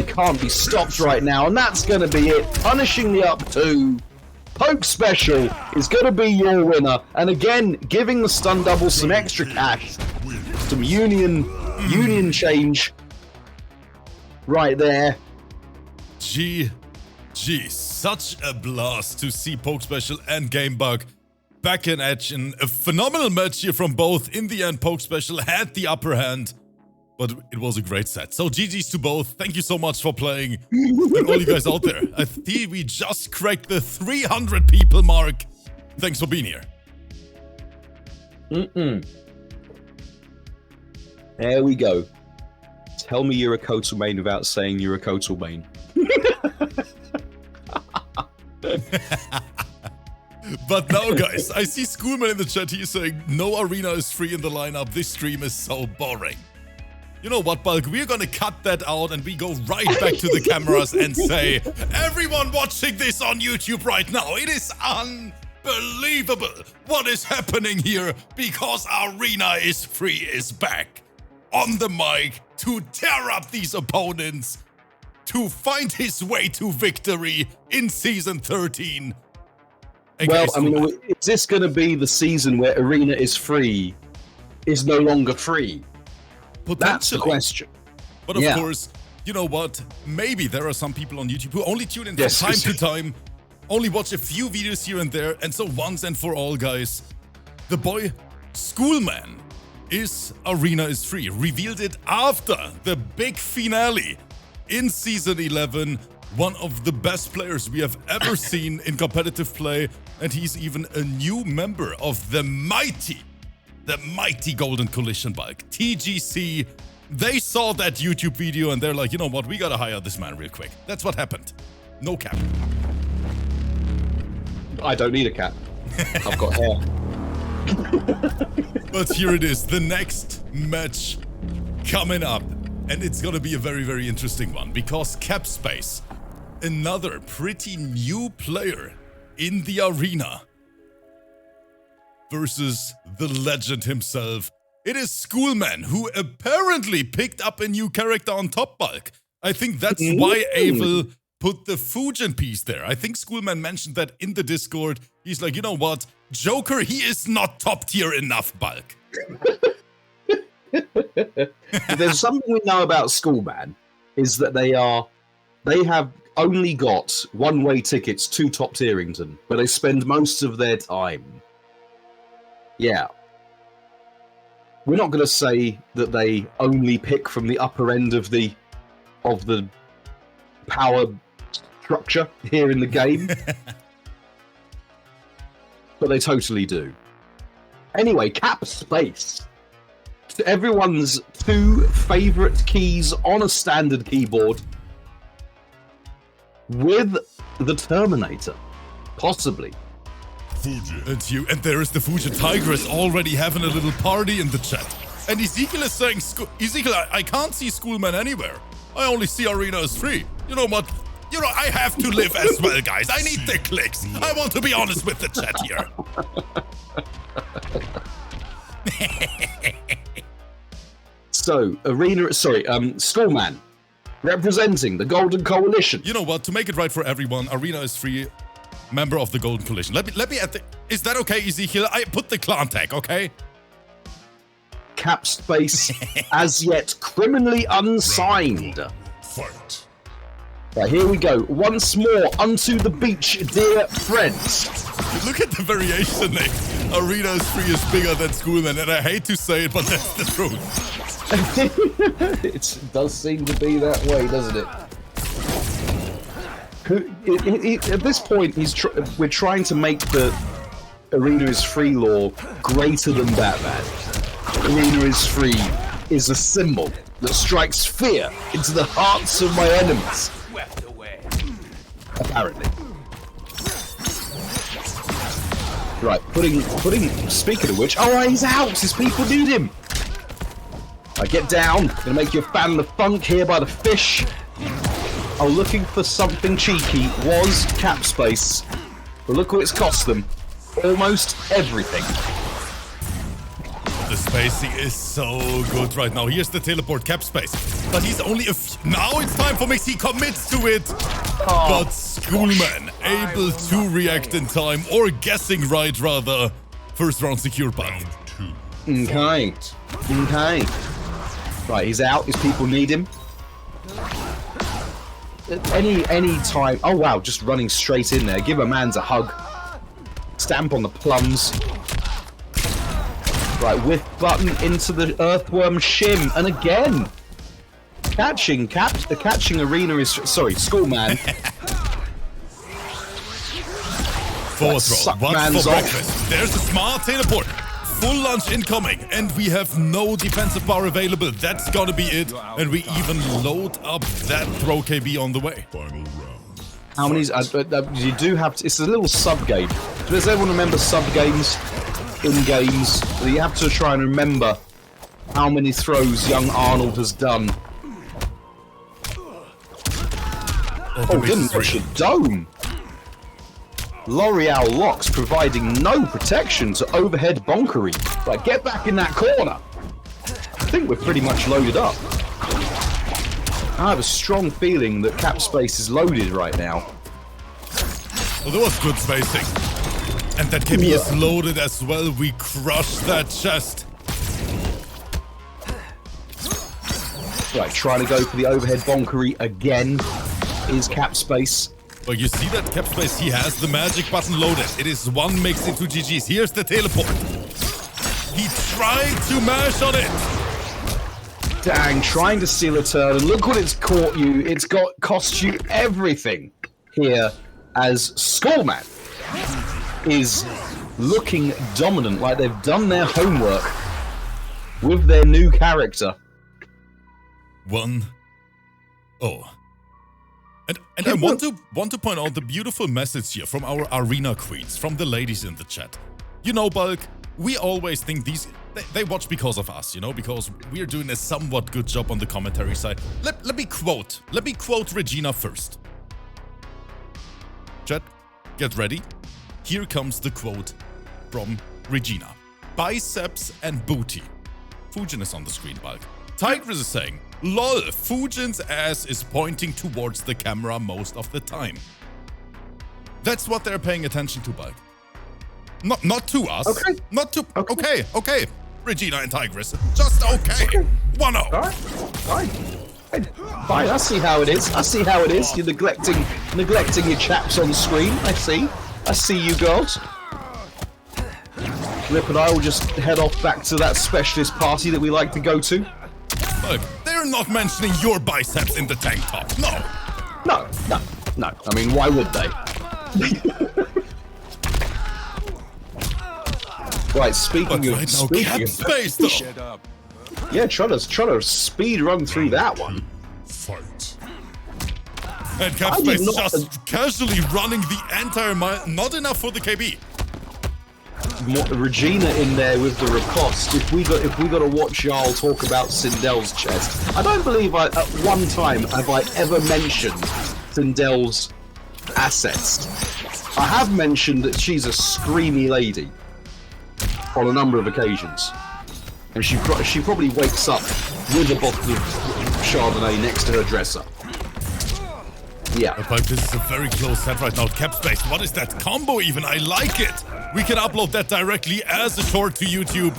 can't be stopped right now, and that's gonna be it. Punishing the up two. POKESPECIAL is gonna be your winner, and again giving the stun double some extra cash, some union change right there. GG, such a blast to see POKESPECIAL and GAMEBUG back in action. A phenomenal match here from both. In the end, POKESPECIAL had the upper hand, but it was a great set. So GG's to both. Thank you so much for playing. And all you guys out there, I think we just cracked the 300 people mark. Thanks for being here. There we go. Tell me you're a Kotal main without saying you're a Kotal main. But now, guys, I see Schoolman in the chat here saying, no arena is free in the lineup. This stream is so boring. You know what, Bulk? We're gonna cut that out and we go right back to the cameras and say, everyone watching this on YouTube right now, it is unbelievable what is happening here, because Arena is Free is back on the mic to tear up these opponents, to find his way to victory in Season 13. And Well, guys, I mean, is this going to be the season where Arena is free is no longer free? That's the potentially. question. But of Yeah. course, you know what? Maybe there are some people on YouTube who only tune in from Yes, time yes. to time, only watch a few videos here and there, and so once and for all, guys, the boy Schoolman is Arena is Free. Revealed it after the big finale in Season 11. One of the best players we have ever seen in competitive play, and he's even a new member of the mighty Golden Collision Bulk, TGC. They saw that YouTube video and they're like, you know what, we gotta hire this man real quick. That's what happened. No cap. I don't need a cat. I've got hair. But here it is, the next match coming up. And it's gonna be a very, very interesting one, because CAPSPACE, another pretty new player in the arena, versus the legend himself. It is Schoolman, who apparently picked up a new character on Top Bulk. I think that's why Abel put the Fujin piece there. I think Schoolman mentioned that in the Discord. He's like, you know what, Joker, he is not top tier enough, Bulk. There's something we know about Schoolman, is that they have only got one-way tickets to Top Tierington, but they spend most of their time. Yeah. We're not going to say that they only pick from the upper end of the power structure here in the game. But they totally do. Anyway, CAPSPACE. Everyone's two favorite keys on a standard keyboard with the Terminator, possibly. Fuji. And there is the Fuji Tigress already having a little party in the chat. And EZKL is saying, EZKL, I can't see Schoolman anywhere. I only see Arena is free. You know what? You know, I have to live as well, guys. I need the clicks. I want to be honest with the chat here. So, Schoolman, representing the Golden Coalition. You know what? To make it right for everyone, Arena is free. Member of the Golden Coalition. Let me add the... Is that okay, EZKL? I put the clan tag, okay? CAPSPACE, as yet criminally unsigned. Fight. Right, here we go. Once more, unto the beach, dear friends. Look at the variation, Nick. Arena is free is bigger than Schoolman, and I hate to say it, but that's the truth. It does seem to be that way, doesn't it? At this point, we're trying to make the Arena is free law greater than Batman. Arena is free is a symbol that strikes fear into the hearts of my enemies. Apparently. Right, speaking of which, oh, he's out! His people need him! Right, get down. Gonna make you a fan of the funk here by the fish. Oh, looking for something cheeky was CAPSPACE. But look what it's cost them. Almost everything. The spacing is so good right now. Here's the teleport CAPSPACE. But he's only now it's time for Mix. He commits to it. Oh, but Schoolman able to react in time, or guessing right rather. First round secured by Round two. Okay. Okay. Right, he's out. His people need him. Any time. Oh wow, just running straight in there. Give a man's a hug. Stamp on the plums. Right, whiff button into the earthworm shim, and again, the catching Arena is Schoolman. Fourth round. What's for breakfast? There's a smart teleport. Full lunch incoming, and we have no defensive bar available. That's gonna be it. And we even load up that throw KB on the way. Final round. How many? You do have to. It's a little sub game. Does everyone remember sub games in games? You have to try and remember how many throws young Arnold has done. Oh, didn't touch the dome. L'Oreal locks providing no protection to overhead bonkery. Right, get back in that corner. I think we're pretty much loaded up. I have a strong feeling that CAPSPACE is loaded right now. Well, there was good spacing. And that KB is loaded as well. We crushed that chest. Right, trying to go for the overhead bonkery again is CAPSPACE. Well, you see that CAPSPACE, he has the magic button loaded. It is one mix into GG's. Here's the teleport. He tried to mash on it. Dang, trying to steal a turn, and look what it's caught you. It's cost you everything here as Schoolman is looking dominant, like they've done their homework with their new character. 1-0. And I want to point out the beautiful message here from our Arena Queens, from the ladies in the chat. You know, Bulk, we always think they watch because of us, you know, because we're doing a somewhat good job on the commentary side. Let me quote Regina first. Chat, get ready. Here comes the quote from Regina. Biceps and booty. Fujin is on the screen, Bulk. Tigress is saying, lol, Fujin's ass is pointing towards the camera most of the time. That's what they're paying attention to, Bulk. Not to us. Okay. Not to... Okay. Regina and Tigress. Just okay. 1-0. Alright. Fine. I see how it is. You're neglecting your chaps on screen. I see you girls. Rip and I will just head off back to that specialist party that we like to go to. Look, they're not mentioning your biceps in the tank top. No. No, I mean, why would they? Right, speaking of... Right now, CAPSPACE though. Yeah, trying to speed run through that one. Fight. And CAPSPACE just casually running the entire mile. Not enough for the KB. Regina in there with the riposte. If we got to watch y'all talk about Sindel's chest, I don't believe at one time have I ever mentioned Sindel's assets. I have mentioned that she's a screamy lady on a number of occasions, and she probably wakes up with a bottle of Chardonnay next to her dresser. Yeah. But this is a very close set right now. CAPSPACE, what is that combo even? I like it. We can upload that directly as a short to YouTube.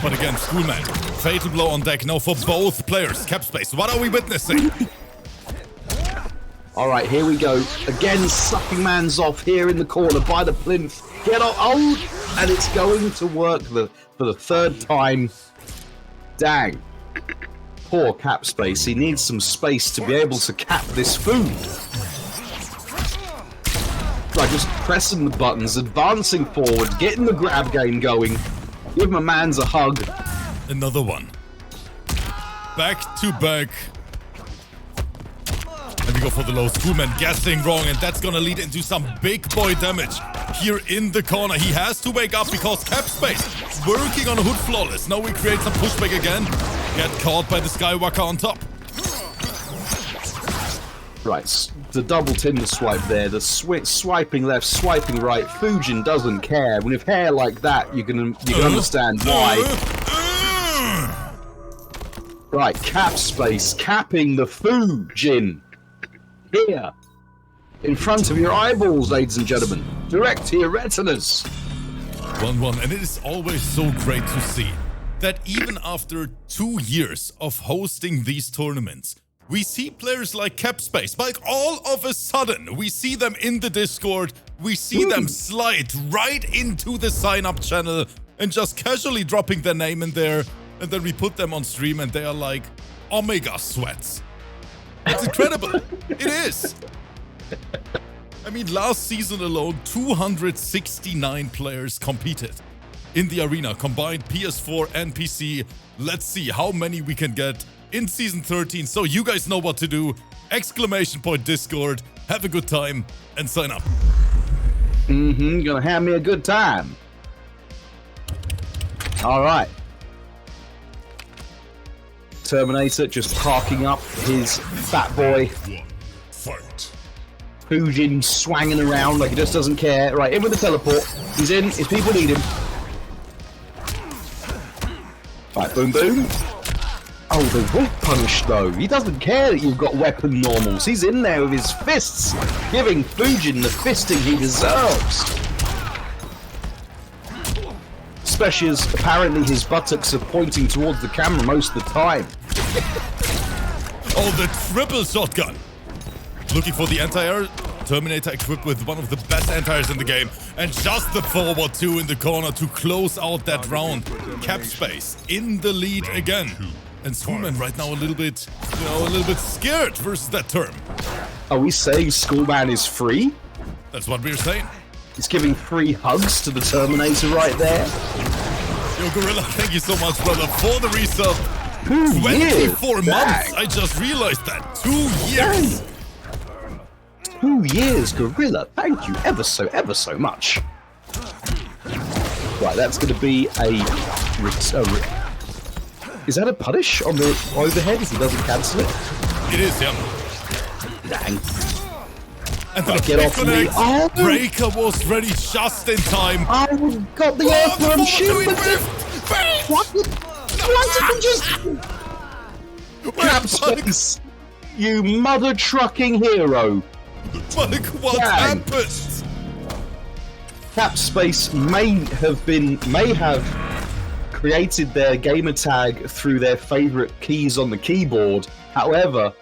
But again, SCHOOLMAN, fatal blow on deck now for both players. CAPSPACE, what are we witnessing? All right, here we go. Again, sucking man's off here in the corner by the plinth. Get off. Oh, and it's going to work for the third time. Dang. Poor CAPSPACE. He needs some space to be able to cap this food. Right, just pressing the buttons, advancing forward, getting the grab game going. Give my mans a hug. Another one. Back to back. And we go for the low. SCHOOLMAN guessing wrong, and that's gonna lead into some big boy damage here in the corner. He has to wake up because CAPSPACE working on a hood flawless. Now we create some pushback again. Get caught by the Skywalker on top. Right, the double Tinder swipe there, the swiping left, swiping right. Fujin doesn't care. With hair like that, you can understand why. Right, CAPSPACE capping the Fujin. Here, in front of your eyeballs, ladies and gentlemen. Direct to your retinas. 1-1, and it is always so great to see that even after 2 years of hosting these tournaments, we see players like CAPSPACE, like all of a sudden, we see them in the Discord, we see them slide right into the sign-up channel and just casually dropping their name in there, and then we put them on stream and they are like Omega sweats. It's incredible. It is. I mean, last season alone, 269 players competed in the arena, combined PS4 and PC. Let's see how many we can get in season 13. So you guys know what to do. Exclamation point Discord. Have a good time and sign up. Gonna have me a good time. All right. Terminator just parking up his fat boy. Fight. Fujin swanging around like he just doesn't care. Right, in with the teleport. He's in. His people need him. Right, boom, boom. Oh, the whip punish, though. He doesn't care that you've got weapon normals. He's in there with his fists, giving Fujin the fisting he deserves. Especially as apparently his buttocks are pointing towards the camera most of the time. Oh, the triple shotgun. Looking for the anti-air. Terminator equipped with one of the best anti-airs in the game. And just the forward 2 in the corner to close out that round. CAPSPACE in the lead again. And SCHOOLMAN right now a little bit scared versus that term. Are we saying SCHOOLMAN is free? That's what we're saying. He's giving free hugs to the Terminator right there. Yo, Gorilla, thank you so much, brother, for the resub. 24 months. I just realized that. 2 years. 2 years, Gorilla. Thank you ever so much. Right, that's going to be is that a punish on the overhead if he doesn't cancel it? It is, yeah. Dang. And then Get off me. Oh. Breaker was ready just in time. I got the earthworm shield. What? Why did you just... CAPSPACE, you mother trucking hero. Like, what happened? CAPSPACE may have created their gamer tag through their favorite keys on the keyboard. However,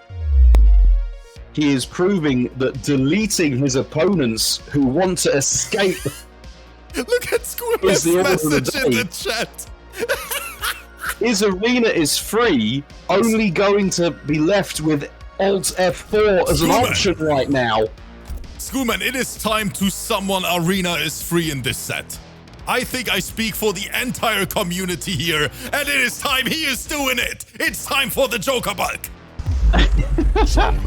he is proving that deleting his opponents who want to escape. Look at SCHOOLMAN's message in the chat. His arena is free, only going to be left with Alt F4 as an Schoolman. option right now. Schoolman, it is time to summon Arena is free in this set. I think I speak for the entire community here, and it is time he is doing it. It's time for the Joker bulk.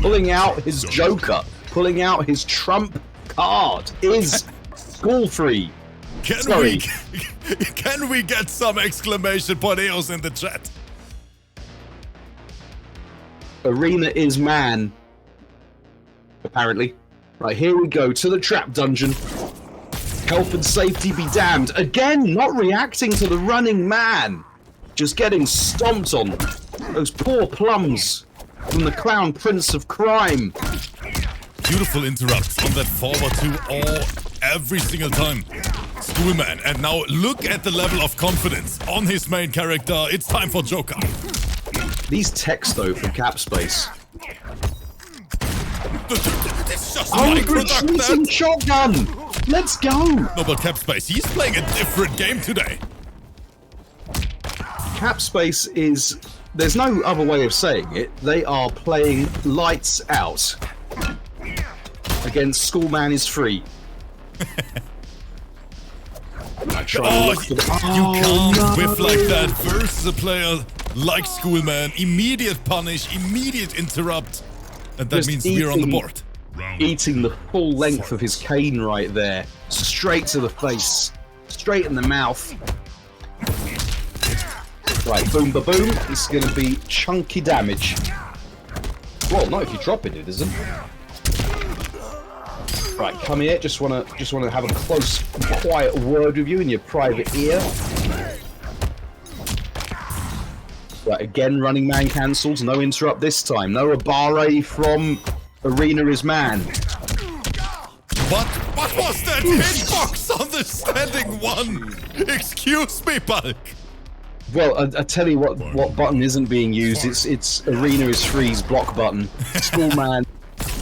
Pulling out his Joker, pulling out his trump card is school free. Can we get some exclamation point EOS in the chat? Arena is man. Apparently. Right, here we go to the trap dungeon. Health and safety be damned. Again, not reacting to the running man. Just getting stomped on. Those poor plums from the clown prince of crime. Beautiful interrupts on that forward two every single time. Schoolman, and now look at the level of confidence on his main character. It's time for Joker. These techs though from CAPSPACE. It's just Oh, like retreating shotgun! Let's go! No, but CAPSPACE, he's playing a different game today. CAPSPACE is... There's no other way of saying it. They are playing lights out. Against Schoolman is free. You can't whiff like that versus a player like Schoolman. Immediate punish, immediate interrupt. And that Just means we're on the board. Eating the full length of his cane right there. Straight to the face. Straight in the mouth. Right, boom, ba boom. This is going to be chunky damage. Well, not if you drop it, it isn't. Right, come here. Just wanna have a close, quiet word with you in your private ear. Right, again, running man cancels. No interrupt this time. No Abare from Arena is man. What was that hitbox on the standing one? Excuse me, Bulk. Well, I tell you what button isn't being used. It's Arena is free's block button. Schoolman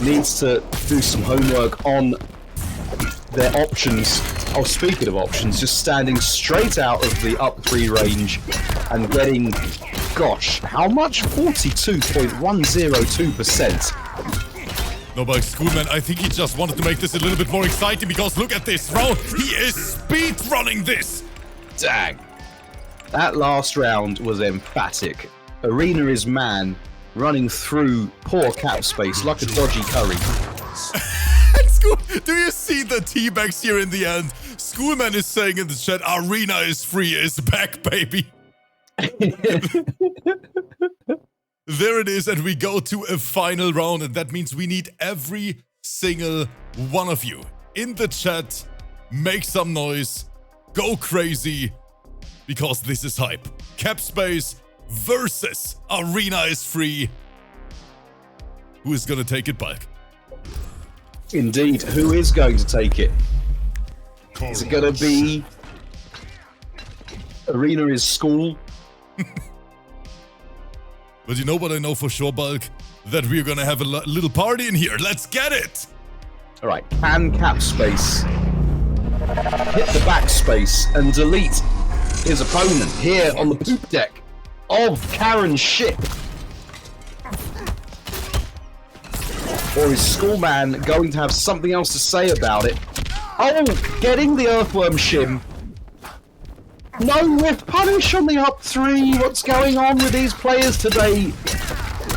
needs to do some homework on their options. Oh, speaking of options, just standing straight out of the up 3 range and getting, gosh, how much? 42.102%. No, but Schoolman, I think he just wanted to make this a little bit more exciting because look at this round. He is speed running this. Dang. That last round was emphatic. Arena is man running through poor CAPSPACE like a dodgy curry. Do you see the teabags here in the end? Schoolman is saying in the chat, Arena is free is back, baby. There it is, and we go to a final round, and that means we need every single one of you in the chat. Make some noise, go crazy, because this is hype. CAPSPACE versus Arena is free. Who is gonna take it, Bulk? Indeed, who is going to take it? Is it going to be Arena is school? But you know what I know for sure, Bulk? That we're gonna have a little party in here. Let's get it! Alright, can CAPSPACE hit the backspace and delete his opponent here on the poop deck of Karen's ship? Or is Schoolman going to have something else to say about it? Oh, getting the Earthworm shim. No whiff punish on the up 3. What's going on with these players today?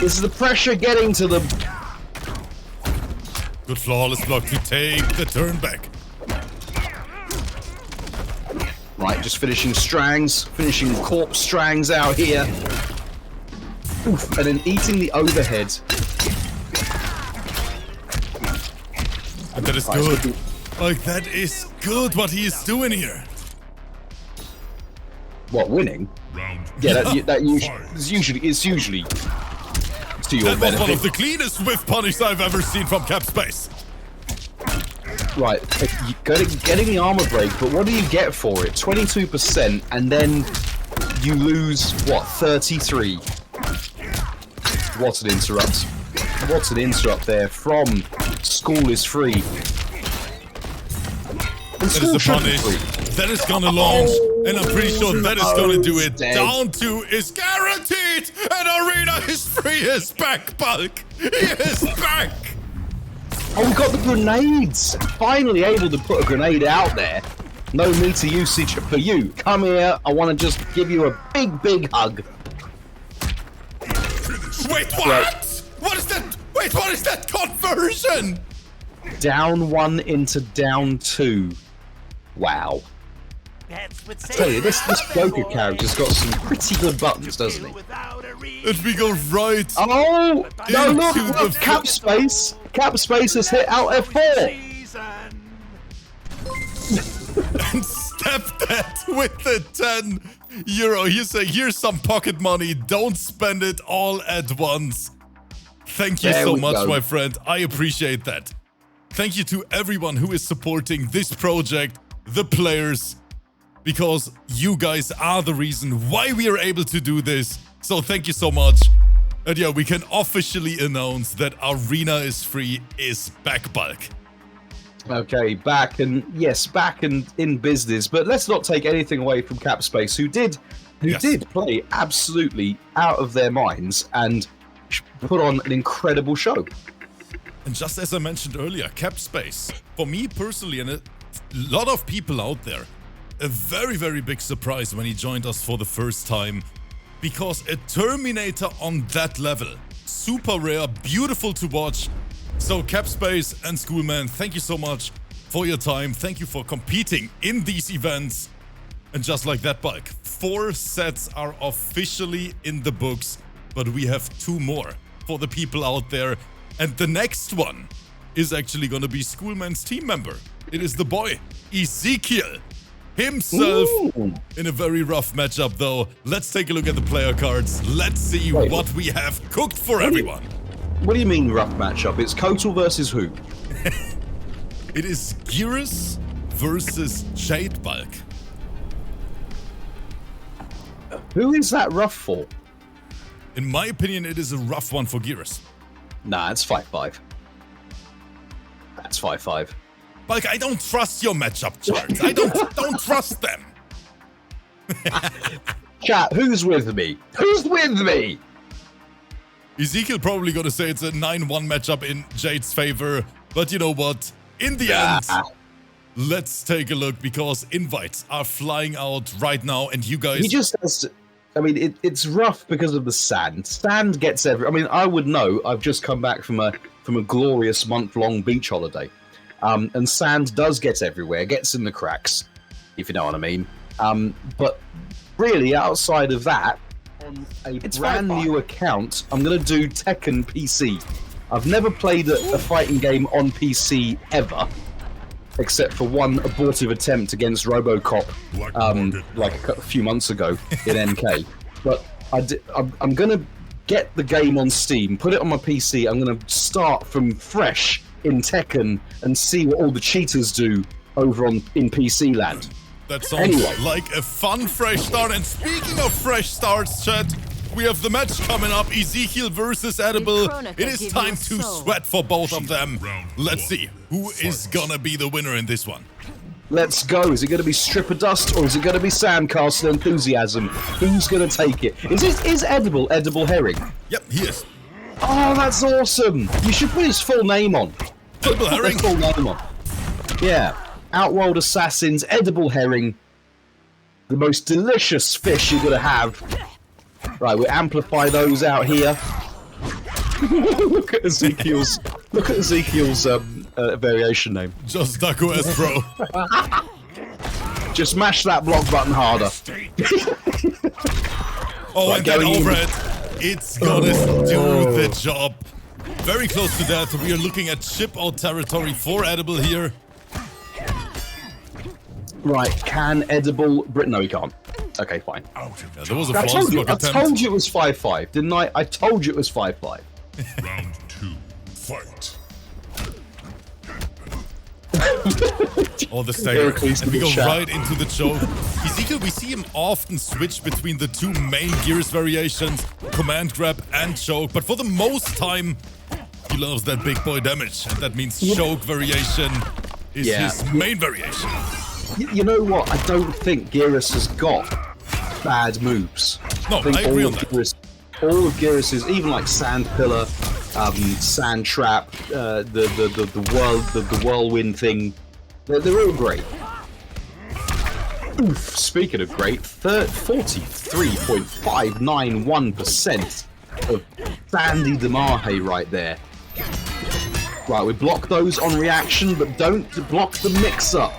Is the pressure getting to them? Good flawless block to take the turn back. Right, just finishing Strangs, finishing Corpse Strangs out here. Oof, and then eating the overhead. And that is good. Like, that is good what he is doing here. What, winning? Yeah, that usually it's usually to your That was benefit. one of the cleanest whiff punish I've ever seen from CAPSPACE. Right, getting the armor break, but what do you get for it? 22%, and then you lose, what, 33? What an interrupt. What an interrupt there from School is Free. And That is the punish. That is gonna launch, and I'm pretty sure that is gonna do it. dead. Down 2 is guaranteed, and Arena is free is back, Bulk! He is back! Oh, we got the grenades! Finally able to put a grenade out there. No meter usage for you. Come here, I want to just give you a big, big hug. Wait, what? Right. What is that? Wait, what is that conversion? Down 1 into down 2. Wow. That's what I tell you, this Joker character's got some pretty good buttons, doesn't he? And we go right. Oh! No, look! Into the- CAPSPACE! CAPSPACE has hit out F4! And step that with the €10. You say, here's some pocket money. Don't spend it all at once. Thank you There so we much, go. my friend. I appreciate that. Thank you to everyone who is supporting this project, the players, because you guys are the reason why we are able to do this. So thank you so much. And yeah, we can officially announce that Arena is free is back, Bulk. Okay, back and in business, but let's not take anything away from CAPSPACE, who did play absolutely out of their minds and put on an incredible show. And just as I mentioned earlier, CAPSPACE, for me personally, and a lot of people out there, a very, very big surprise when he joined us for the first time, because a Terminator on that level, super rare, beautiful to watch. So CAPSPACE and SCHOOLMAN, thank you so much for your time. Thank you for competing in these events. And just like that, Bulk, 4 sets are officially in the books, but we have 2 more for the people out there. And the next one is actually going to be SCHOOLMAN's team member. It is the boy, EZKL, himself. Ooh. In a very rough matchup, though. Let's take a look at the player cards. Let's see Wait. what we have cooked for everyone. What do you mean rough matchup? It's Kotal versus who? It is Geras versus Jade, Bulk. Who is that rough for? In my opinion, it is a rough one for Geras. Nah, it's 5-5. That's 5-5. Bulk, I don't trust your matchup charts. I don't trust them. Chat, who's with me? Who's with me? EZKL probably gonna say it's a 9-1 matchup in Jade's favor, but you know what? In the end, let's take a look, because invites are flying out right now, and you guys... He just has to, I mean, it's rough because of the sand. Sand gets every. I mean, I would know. I've just come back from a glorious month-long beach holiday, and sand does get everywhere, gets in the cracks, if you know what I mean. But really, outside of that, on a brand new account, I'm going to do Tekken PC. I've never played a fighting game on PC ever, except for one abortive attempt against RoboCop, like a few months ago in NK. But I'm going to get the game on Steam, put it on my PC. I'm going to start from fresh in Tekken and see what all the cheaters do over in PC land. That sounds like a fun fresh start. And speaking of fresh starts, chat, we have the match coming up. EZKL versus Edible. It is time to sweat for both of them. Let's see who is gonna be the winner in this one. Let's go. Is it going to be Stripper Dust or is it going to be Sandcastle Enthusiasm? Who's going to take it? Is Edible Herring? Yep, he is. Oh, that's awesome. You should put his full name on. Edible Put Herring. his full name on. Yeah. Outworld Assassins, Edible Herring. The most delicious fish you're going to have. Right, we'll amplify those out here. Look at Ezekiel's variation name. Just Daco S, bro. Just mash that block button harder. Oh, Right, and then going in. over it. It's gonna do the job. Very close to that. We are looking at chip out territory for Edible here. Right, can Edible... No, he can't. Okay, fine. Yeah, there was a I false told you block attempt. it was 5-5, didn't I? I told you it was 5-5. Round 2, fight. Oh, the stagger. Heracles And we to the go chat. right into the choke. EZKL, we see him often switch between the 2 main Gears variations, command grab and choke, but for the most time, he loves that big boy damage, and that means choke variation is his main variation. You know what? I don't think Geras has got bad moves. No, I agree all on of that. Geras all of Gearus's, even like Sand Pillar, Sand Trap, the Whirlwind thing, they're all great. Oof, speaking of great, 43.591% of Sandy Demahe right there. Right, we block those on reaction, but don't block the mix-up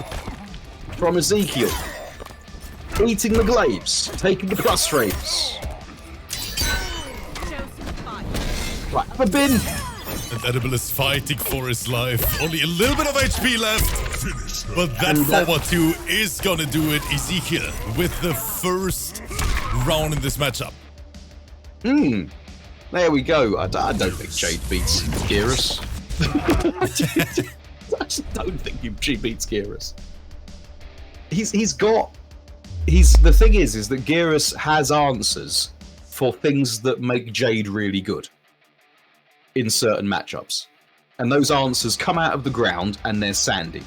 from EZKL. Eating the glaives, taking the plus frames. Right, have a bin. And Edible is fighting for his life. Only a little bit of HP left. But that forward 2 is gonna do it. EZKL with the first round in this matchup. There we go. I don't think Jade beats Gearus. I just don't think she beats Gearus. The thing is that Gearus has answers for things that make Jade really good in certain matchups. And those answers come out of the ground and they're sandy.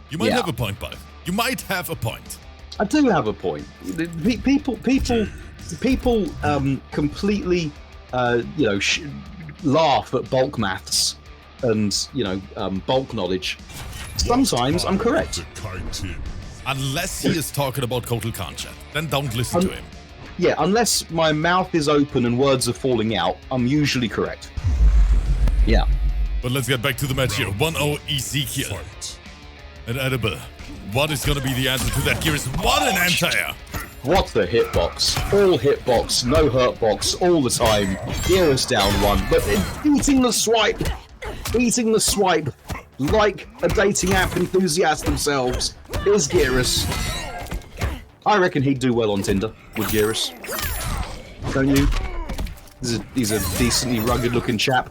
You might have a point, bud. You might have a point. I do have a point. People completely, laugh at bulk maths and bulk knowledge. Sometimes I'm correct. Unless he is talking about Kotal Kancha, then don't listen to him. Yeah, unless my mouth is open and words are falling out, I'm usually correct. Yeah. But let's get back to the match here. 1-0 EZKL. And Edible, what is going to be the answer to that? Gearus, what an anti-air! What the hitbox. All hitbox, no hurtbox, all the time. Gearus down 1, but eating the swipe. Eating the swipe like a dating app enthusiast themselves is Gearus. I reckon he'd do well on Tinder with Gearus. Don't you? He's a decently rugged looking chap.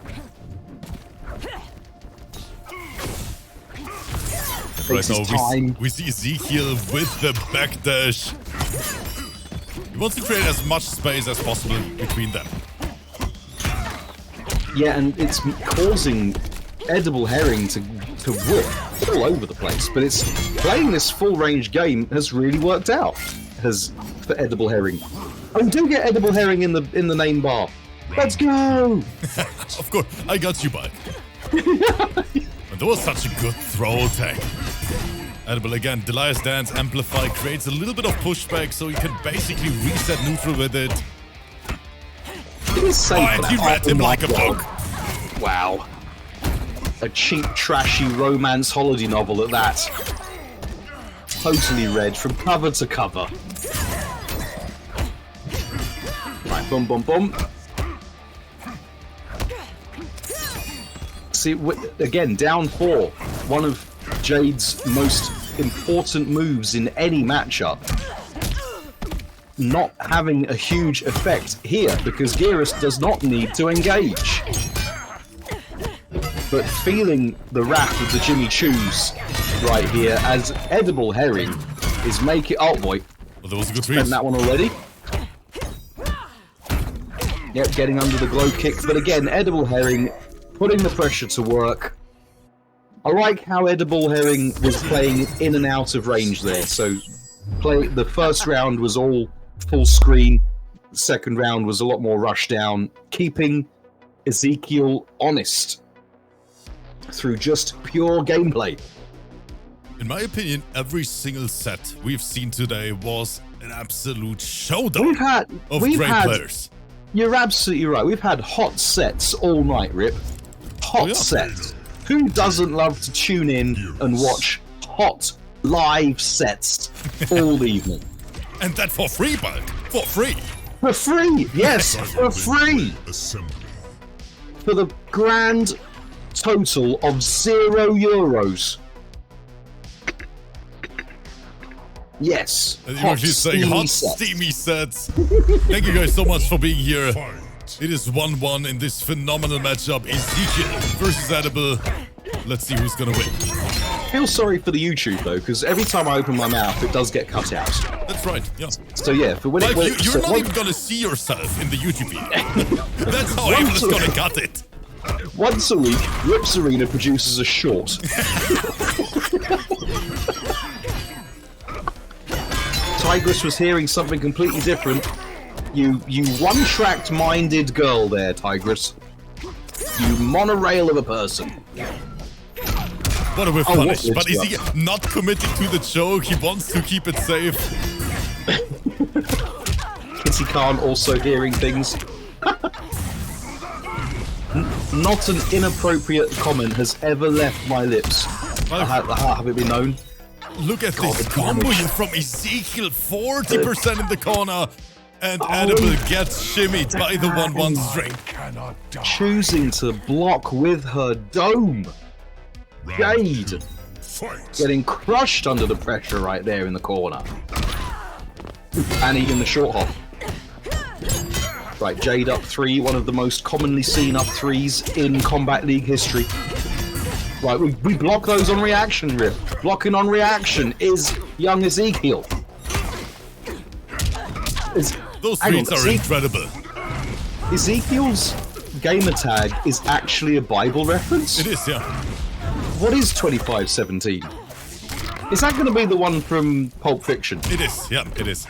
Right now we see EZKL with the backdash. He wants to create as much space as possible between them. Yeah, and it's causing Edible Herring to whip all over the place, but it's playing this full range game has really worked out for Edible Herring. Oh, we do get Edible Herring in the name bar. Let's go! Of course, I got you back. And that was such a good throw tag. Edible again, Delia's Dance Amplify creates a little bit of pushback, so you can basically reset neutral with it. It is safe and he read him like a book. Wow. A cheap, trashy romance holiday novel at that. Totally read from cover to cover. Right, boom, boom, boom. See, again, down 4. One of Jade's most important moves in any matchup. Not having a huge effect here because Gearus does not need to engage. But feeling the wrath of the Jimmy Choos right here as Edible Herring is making... Oh boy. Well, that was a good spent that one already. Yep, getting under the glow kick. But again, Edible Herring putting the pressure to work. I like how Edible Herring was playing in and out of range there. So the first round was all full screen. The second round was a lot more rush down, keeping EZKL honest through just pure gameplay. In my opinion, every single set we've seen today was an absolute showdown of great players. You're absolutely right. We've had hot sets all night, Rip. Hot sets. Who doesn't love to tune in and watch hot live sets all evening? And that for free, bud. For free. For free, yes, for free. For the grand total of €0. Yes. And you're actually saying hot, steamy sets. Thank you guys so much for being here. It is 1-1 in this phenomenal matchup. EZKL versus Edible. Let's see who's gonna win. I feel sorry for the YouTube though, because every time I open my mouth, it does get cut out. That's right. Yeah. So yeah, for when you're not even gonna see yourself in the YouTube video. That's how Abel is gonna cut it. Once a week, Rips Arena produces a short. Tigress was hearing something completely different. You one-tracked minded girl there, Tigress. You monorail of a person. What a whiff punish. But is stuff? he not committing to the joke? He wants to keep it safe. Kitty Khan also hearing things. Not an inappropriate comment has ever left my lips. Have it been known? Look at God, this the combo damage. here from Ezekiel. 40% in the corner. And Edible gets shimmied by the 1-1 string. Choosing to block with her dome. Jade getting crushed under the pressure right there in the corner. And even the short hop. Right, Jade up 3, one of the most commonly seen up 3s in Combat League history. Right, we block those on reaction, Rip. Blocking on reaction is young Ezekiel. Those streets are incredible. Ezekiel's gamer tag is actually a Bible reference? It is, yeah. What is 2517? Is that going to be the one from Pulp Fiction? It is, yeah, it is.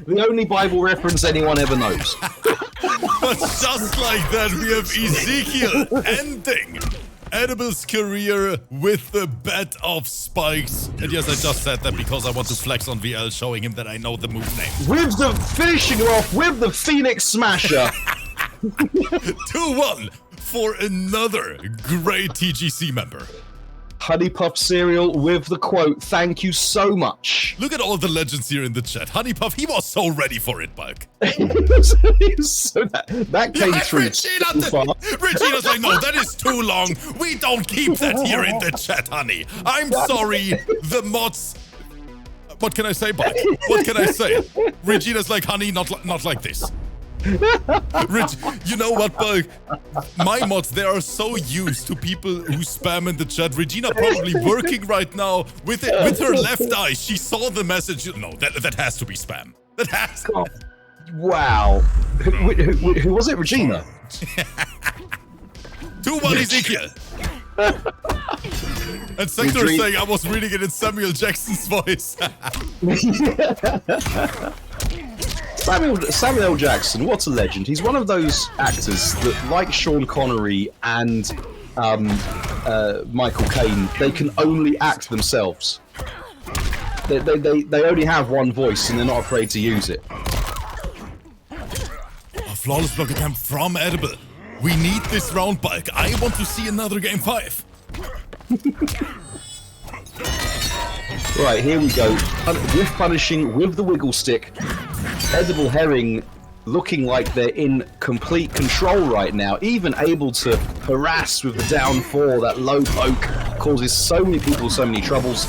The only Bible reference anyone ever knows. But just like that, we have Ezekiel ending Edible's career with the bed of spikes. And yes, I just said that because I want to flex on VL, showing him that I know the move name. With the finishing off with the Phoenix Smasher. 2-1 for another great TGC member. Honey Puff Cereal with the quote, "Thank you so much." Look at all the legends here in the chat. Honey Puff, he was so ready for it, Bulk. So that came through too far. Regina's like, no, that is too long. We don't keep that here in the chat, honey. I'm sorry, the mods... What can I say, Bulk? What can I say? Regina's like, honey, not like this. You know what, Bulk? My mods, they are so used to people who spam in the chat. Regina probably working right now with her left eye. She saw the message. No, that has to be spam. That has to. Wow. Who was it, Regina? 2-1 Ezekiel. And Sector is saying I was reading it in Samuel Jackson's voice. Samuel L. Jackson, what a legend. He's one of those actors that, like Sean Connery and Michael Caine, they can only act themselves. They only have one voice and they're not afraid to use it. A flawless block attempt from Edible. We need this round, Bulk. I want to see another game 5. Right, here we go. With punishing with the wiggle stick. Edible Herring looking like they're in complete control right now, even able to harass with the down 4. That low poke causes so many people so many troubles.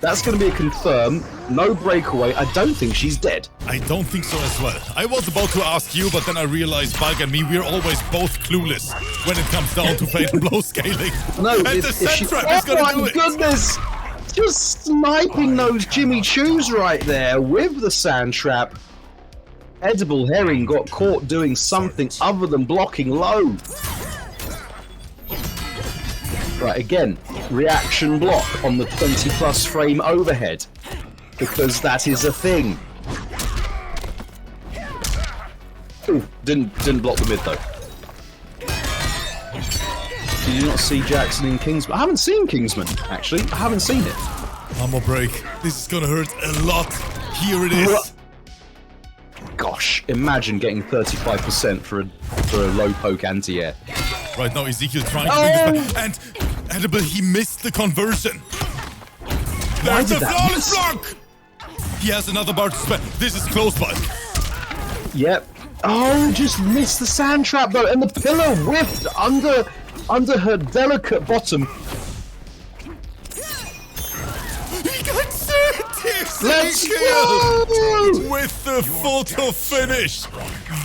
That's going to be a confirm. No breakaway. I don't think she's dead. I don't think so as well. I was about to ask you, but then I realized Bulk and me, we're always both clueless when it comes down to Fatal Blow scaling. No, and the sand trap is going to do it. Oh my goodness! Just sniping those Jimmy Choos right there with the sand trap. Edible Herring got caught doing something other than blocking low. Right, again, reaction block on the 20+ frame overhead. Because that is a thing. Ooh, didn't block the mid though. Did you not see Jackson in Kingsman? I haven't seen Kingsman, actually. I haven't seen it. One more break. This is gonna hurt a lot. Here it is. Gosh, imagine getting 35% for a low poke anti-air. Right now, Ezekiel trying to bring this back. And Edible, he missed the conversion. There's the flawless block! He has another bar to spend. This is close, Bulk. Yep. Oh, just missed the sand trap though, and the pillar whiffed under her delicate bottom. He got 30! Let's go! With the photo finish.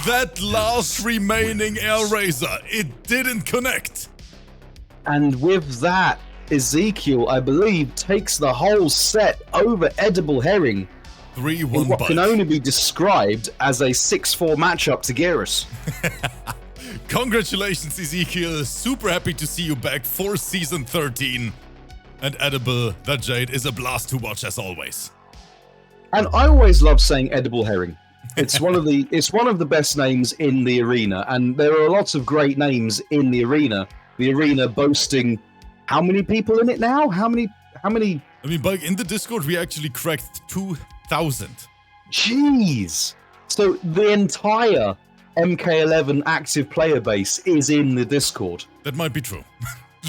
That last remaining air razor, it didn't connect. And with that, Ezekiel, I believe, takes the whole set over Edible Herring. 3-1 in what Bulk. can only be described as a 6-4 matchup to Geras. Congratulations, Ezekiel. Super happy to see you back for Season 13. And Edible, that Jade is a blast to watch as always. And I always love saying edible herring. It's one of the best names in the arena, and there are lots of great names in the arena. The arena boasting how many people in it now? How many? I mean, Bug, in the Discord, we actually cracked 2,000. Jeez! So the entire MK11 active player base is in the Discord. That might be true.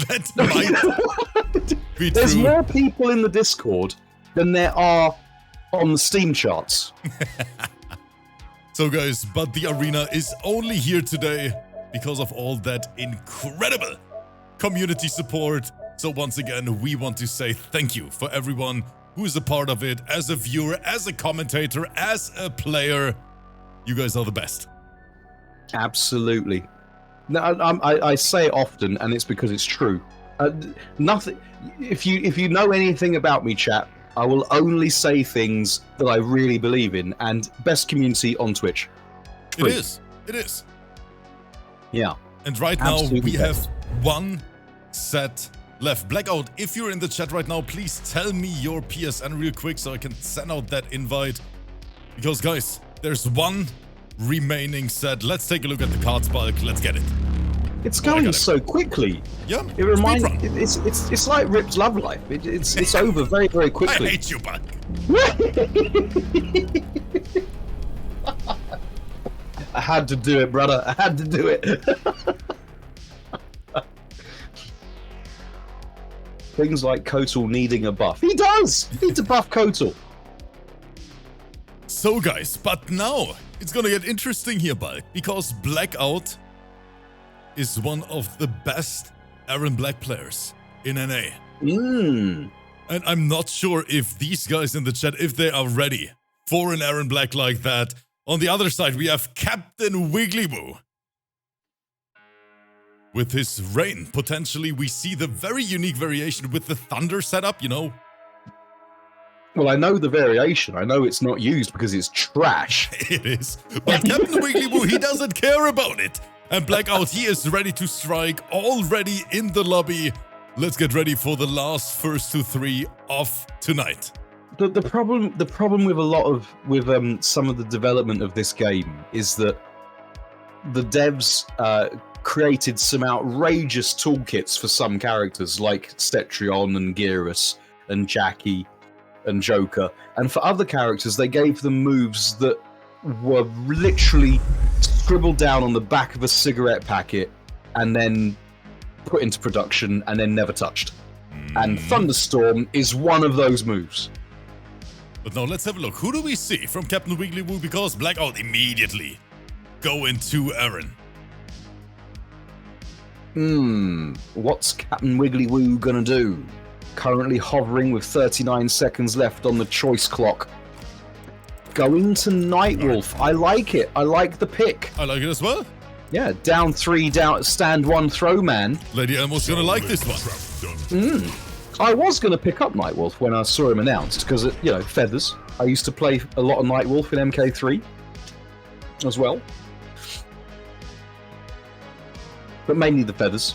That might be There's true. more people in the Discord than there are on the Steam charts. So guys, but the arena is only here today because of all that incredible community support. So once again, we want to say thank you for everyone who is a part of it, as a viewer, as a commentator, as a player. You guys are the best. Absolutely. No, I say it often, and it's because it's true. Nothing. If you know anything about me, chat, I will only say things that I really believe in. And best community on Twitch. It is. It is. Yeah. And right Absolutely now we best. have one set left. Blackout, if you're in the chat right now, please tell me your PSN real quick so I can send out that invite. Because guys, there's one remaining set. Let's take a look at the cards, Bulk. Let's get it. It's going so quickly. Yeah. It reminds. It's like Rip's love life. It's over very, very I quickly. hate you, Bulk. I had to do it, brother. I had to do it. Things like Kotal needing a buff. He does! He needs to buff Kotal. So guys, but now it's gonna get interesting here, Bulk, because Blackout is one of the best Aaron Black players in NA. And I'm not sure if these guys in the chat, if they are ready for an Aaron Black like that. On the other side, we have Captain WigglyWoo. With his rain, potentially we see the very unique variation with the thunder setup, you know? Well, I know the variation. I know it's not used because it's trash. It is. But Captain WigglyWoo, he doesn't care about it. And Blackout, he is ready to strike, already in the lobby. Let's get ready for the last first 2-3 of tonight. The problem with a lot of some of the development of this game is that the devs created some outrageous toolkits for some characters like Cetrion and Geras and Jackie and Joker, and for other characters they gave them moves that were literally scribbled down on the back of a cigarette packet and then put into production and then never touched. And Thunderstorm is one of those moves. But now let's have a look. Who do we see from Captain WigglyWoo? Because Blackout immediately go into Aaron. What's Captain WigglyWoo gonna do? Currently hovering with 39 seconds left on the choice clock. Going to Nightwolf. I like it. I like the pick. I like it as well. Yeah, down 3, down stand 1, throw man. Lady Elmo's gonna like this one. I was going to pick up Nightwolf when I saw him announced because, you know, feathers. I used to play a lot of Nightwolf in MK3 as well. But mainly the feathers.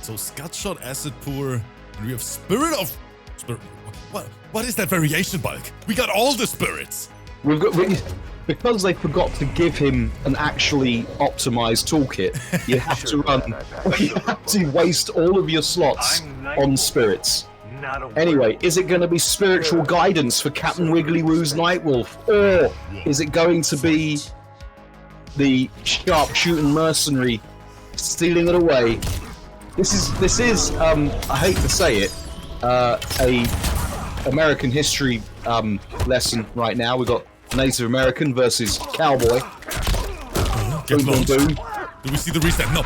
So Scudshot, Acid Pour, and we have Spirit of... What is that variation, Bulk? We got all the spirits. Because they forgot to give him an actually optimized toolkit, you have to waste all of your slots on spirits. Anyway, is it going to be spiritual guidance for Captain WigglyWoo's Nightwolf, or is it going to be the sharpshooting mercenary stealing it away? This is I hate to say it, a American history lesson right now. We've got Native American versus Cowboy. Get Boom, boom, launched. boom. Do we see the reset? No.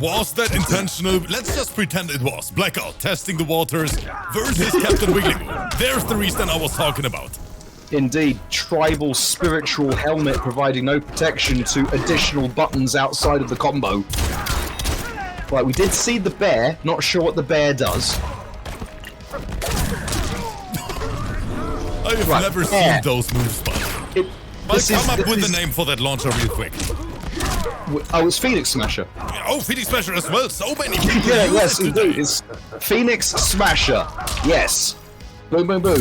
Was that intentional? Let's just pretend it was. Blackout testing the waters versus Captain WigglyWoo. There's the reset I was talking about. Indeed, tribal spiritual helmet providing no protection to additional buttons outside of the combo. Right, we did see the bear. Not sure what the bear does. I've never seen those moves, but come up with a name for that launcher real quick. Oh, it's Phoenix Smasher. Oh, Phoenix Smasher as well. So many people Yeah, use yes, it indeed. today. It's Phoenix Smasher. Yes. Boom, boom, boom.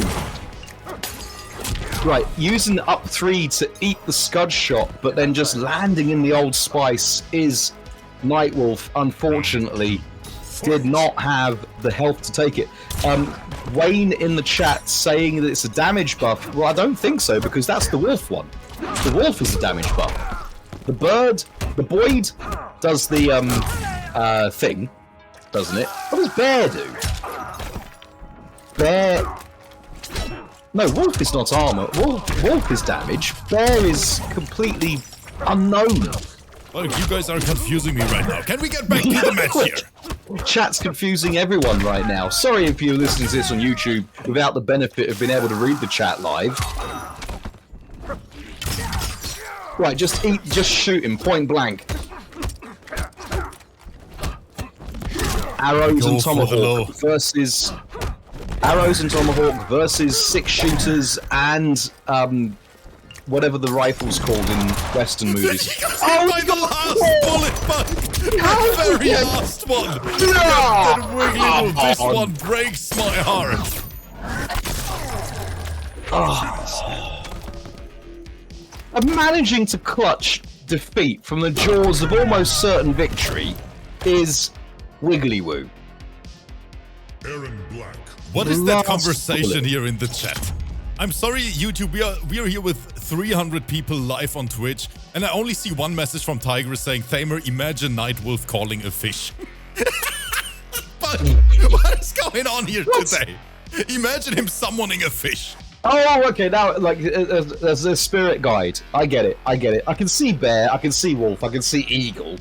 Right, using up 3 to eat the Scud shot, but then just landing in the Old Spice is Nightwolf, unfortunately, did not have the health to take it. Wayne in the chat saying that it's a damage buff. Well, I don't think so, because that's the Wolf one. The Wolf is a damage buff. The Bird, the Boyd does the thing, doesn't it? What does Bear do? Bear... No, Wolf is not armor. Wolf is damage. Bear is completely unknown. Well, you guys are confusing me right now. Can we get back to the match here? Chat's confusing everyone right now. Sorry if you're listening to this on YouTube without the benefit of being able to read the chat live. Right, just shoot him, point blank. Arrows and Tomahawk versus... Arrows and Tomahawk versus 6 shooters and whatever the rifle's called in Western movies. By the last bullet, but the very last one. Captain WigglyWoo, this one breaks my heart. Managing to clutch defeat from the jaws of almost certain victory is WigglyWoo. Aaron Black. What is that conversation here in the chat? I'm sorry, YouTube, we are here with 300 people live on Twitch, and I only see one message from Tigress saying, Thamer, imagine Nightwolf calling a fish. But what is going on here today? Imagine him summoning a fish. Oh, okay, now, like, there's a spirit guide. I get it. I can see bear, I can see wolf, I can see eagle.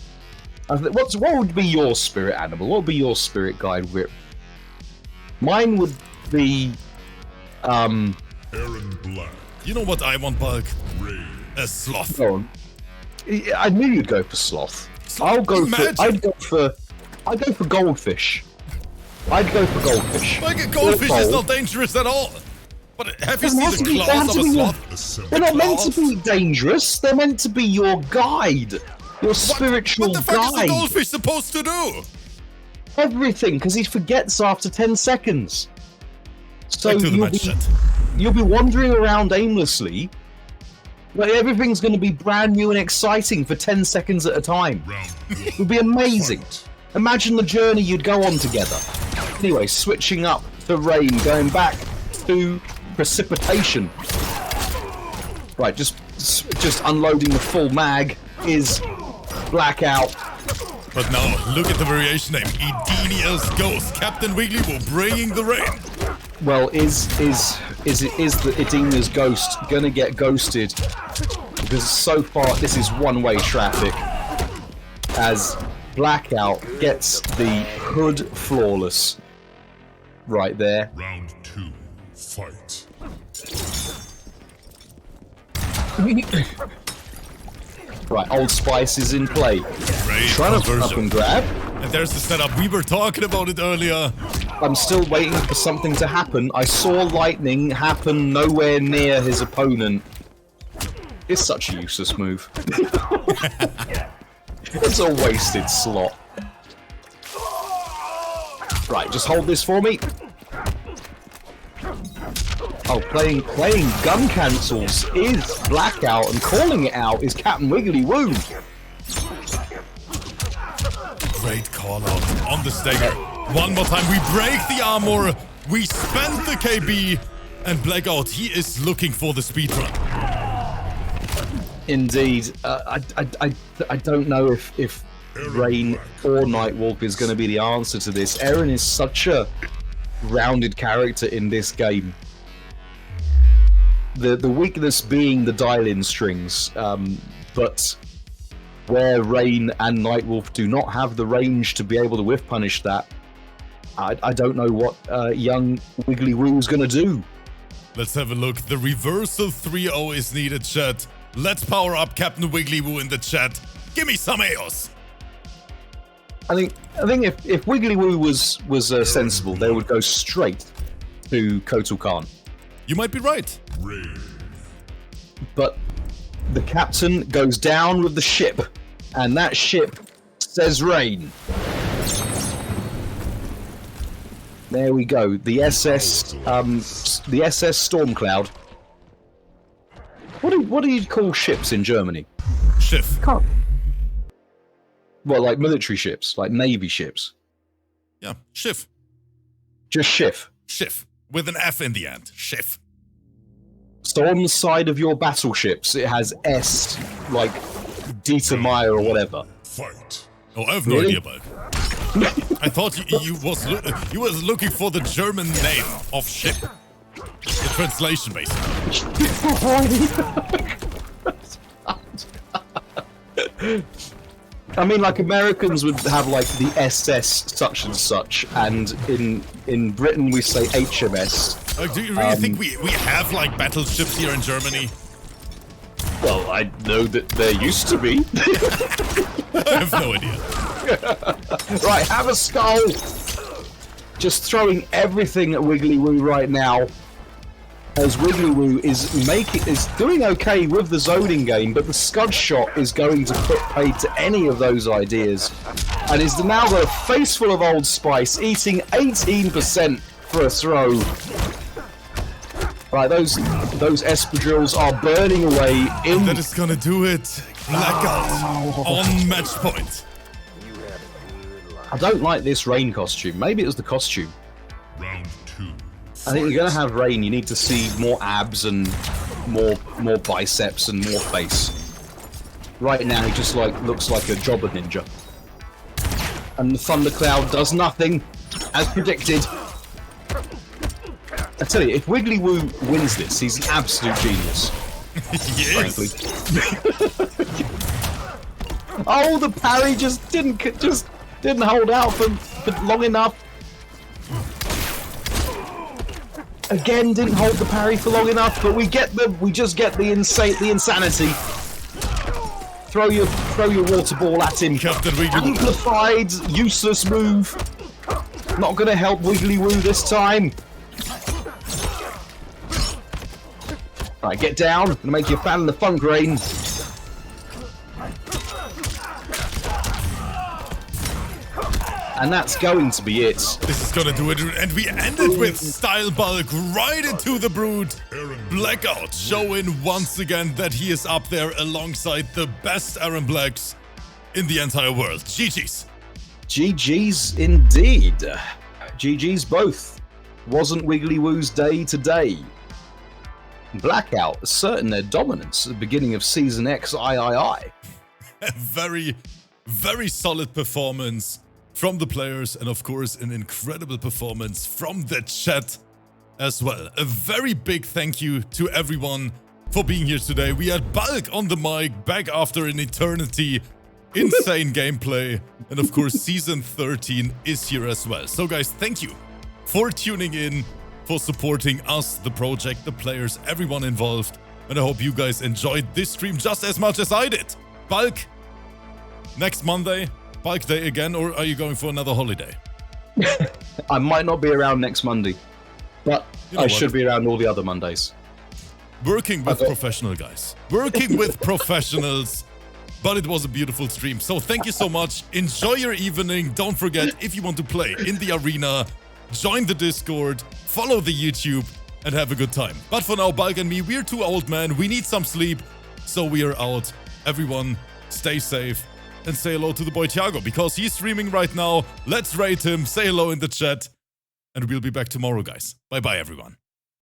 What would be your spirit animal? What would be your spirit guide, Whip? Mine would be, Aaron Black. You know what I want, Bug? A sloth. Go on. I knew you'd go for sloth. I'd go for goldfish. I'd go for goldfish. Like a goldfish is not dangerous at all. But have you seen the claws of a sloth? They're not meant to be dangerous. They're meant to be your guide. Your spiritual guide. What the fuck is the goldfish supposed to do? Everything, because he forgets after 10 seconds. So you'll be wandering around aimlessly, but everything's going to be brand new and exciting for 10 seconds at a time. It would be amazing. Imagine the journey you'd go on together. Anyway, switching up to rain, going back to precipitation. Right, just unloading the full mag is Blackout. But now, look at the variation name. Edenia's Ghost. Captain WigglyWoo bringing the rain. Well, is the Edenia's Ghost gonna get ghosted? Because so far, this is one-way traffic. As Blackout gets the hood flawless. Right there. Round 2, fight. Right, Old Spice is in play. Great Trying to up and grab. And there's the setup. We were talking about it earlier. I'm still waiting for something to happen. I saw lightning happen nowhere near his opponent. It's such a useless move. It's a wasted slot. Right, just hold this for me. Oh, playing gun cancels is Blackout, and calling it out is Captain WigglyWoo. Great call out on the stagger. One more time, we break the armor, we spend the KB, and Blackout, he is looking for the speedrun. Indeed. I don't know if Rain or Nightwolf is going to be the answer to this. Aaron is such a rounded character in this game. The weakness being the dial-in strings, but where Rain and Nightwolf do not have the range to be able to whiff punish that, I don't know what young WigglyWoo is going to do. Let's have a look. The reversal 3-0 is needed, chat. Let's power up Captain WigglyWoo in the chat. Give me some AOS. I think if WigglyWoo was sensible, they would go straight to Kotal Khan. You might be right. But the captain goes down with the ship, and that ship says Rain. There we go. The SS Stormcloud What do you call ships in Germany? Schiff. Can't. Well, like military ships, like navy ships. Yeah, Schiff. Just Schiff. Schiff. With an F in the end. Schiff. So on the side of your battleships, it has S, like Dieter Meyer or whatever. Fight. Oh, I have no Really? idea, Bug. I thought you was looking for the German name of ship. The translation, basically. I mean, like Americans would have like the SS such and such, and in Britain we say HMS. Do you really think we have like battleships here in Germany? Well, I know that there used to be. I have no idea. Right, have a skull. Just throwing everything at WigglyWoo right now, as WigglyWoo is doing okay with the zoning game, but the Scud shot is going to put paid to any of those ideas, and is now got a face full of Old Spice, eating 18% for a throw. Right, those espadrilles are burning away in. That is gonna do it. Blackout on match point. I don't like this rain costume. Maybe it was the costume. Round 2. I think you're gonna have rain. You need to see more abs and more biceps and more face. Right now, he just like looks like a jobber ninja. And the thundercloud does nothing, as predicted. I tell you, if WigglyWoo wins this, he's an absolute genius. Yes. Frankly. Oh, the parry just didn't hold out for long enough. Again, didn't hold the parry for long enough, but we just get the insanity. Throw your water ball at him. Captain Wiggly. Amplified, useless move. Not gonna help WigglyWoo this time. Right, get down. Gonna make you a fan of the funk rain. And that's going to be it. This is gonna do it, and we ended with Style Bulk right into the Brood. Blackout showing once again that he is up there alongside the best Aaron Blacks in the entire world. GG's. GG's indeed. GG's both. Wasn't WigglyWoo's day today. Blackout asserting their dominance at the beginning of Season X III. A very, very solid performance from the players, and of course an incredible performance from the chat as well. A very big thank you to everyone for being here today. We had Bulk on the mic, back after an eternity. Insane gameplay, and of course Season 13 is here as well. So guys, thank you for tuning in, for supporting us, the project, the players, everyone involved, and I hope you guys enjoyed this stream just as much as I did. Bulk, next Monday, Bulk Day again, or are you going for another holiday? I might not be around next Monday, but You know I what? should be around all the other Mondays. Working with professional guys. Working with professionals. But it was a beautiful stream. So thank you so much. Enjoy your evening. Don't forget, if you want to play in the arena, join the Discord, follow the YouTube, and have a good time. But for now, Bulk and me, we're too old, man. We need some sleep. So we are out. Everyone, stay safe. And say hello to the boy Thiago, because he's streaming right now. Let's rate him. Say hello in the chat. And we'll be back tomorrow, guys. Bye-bye, everyone.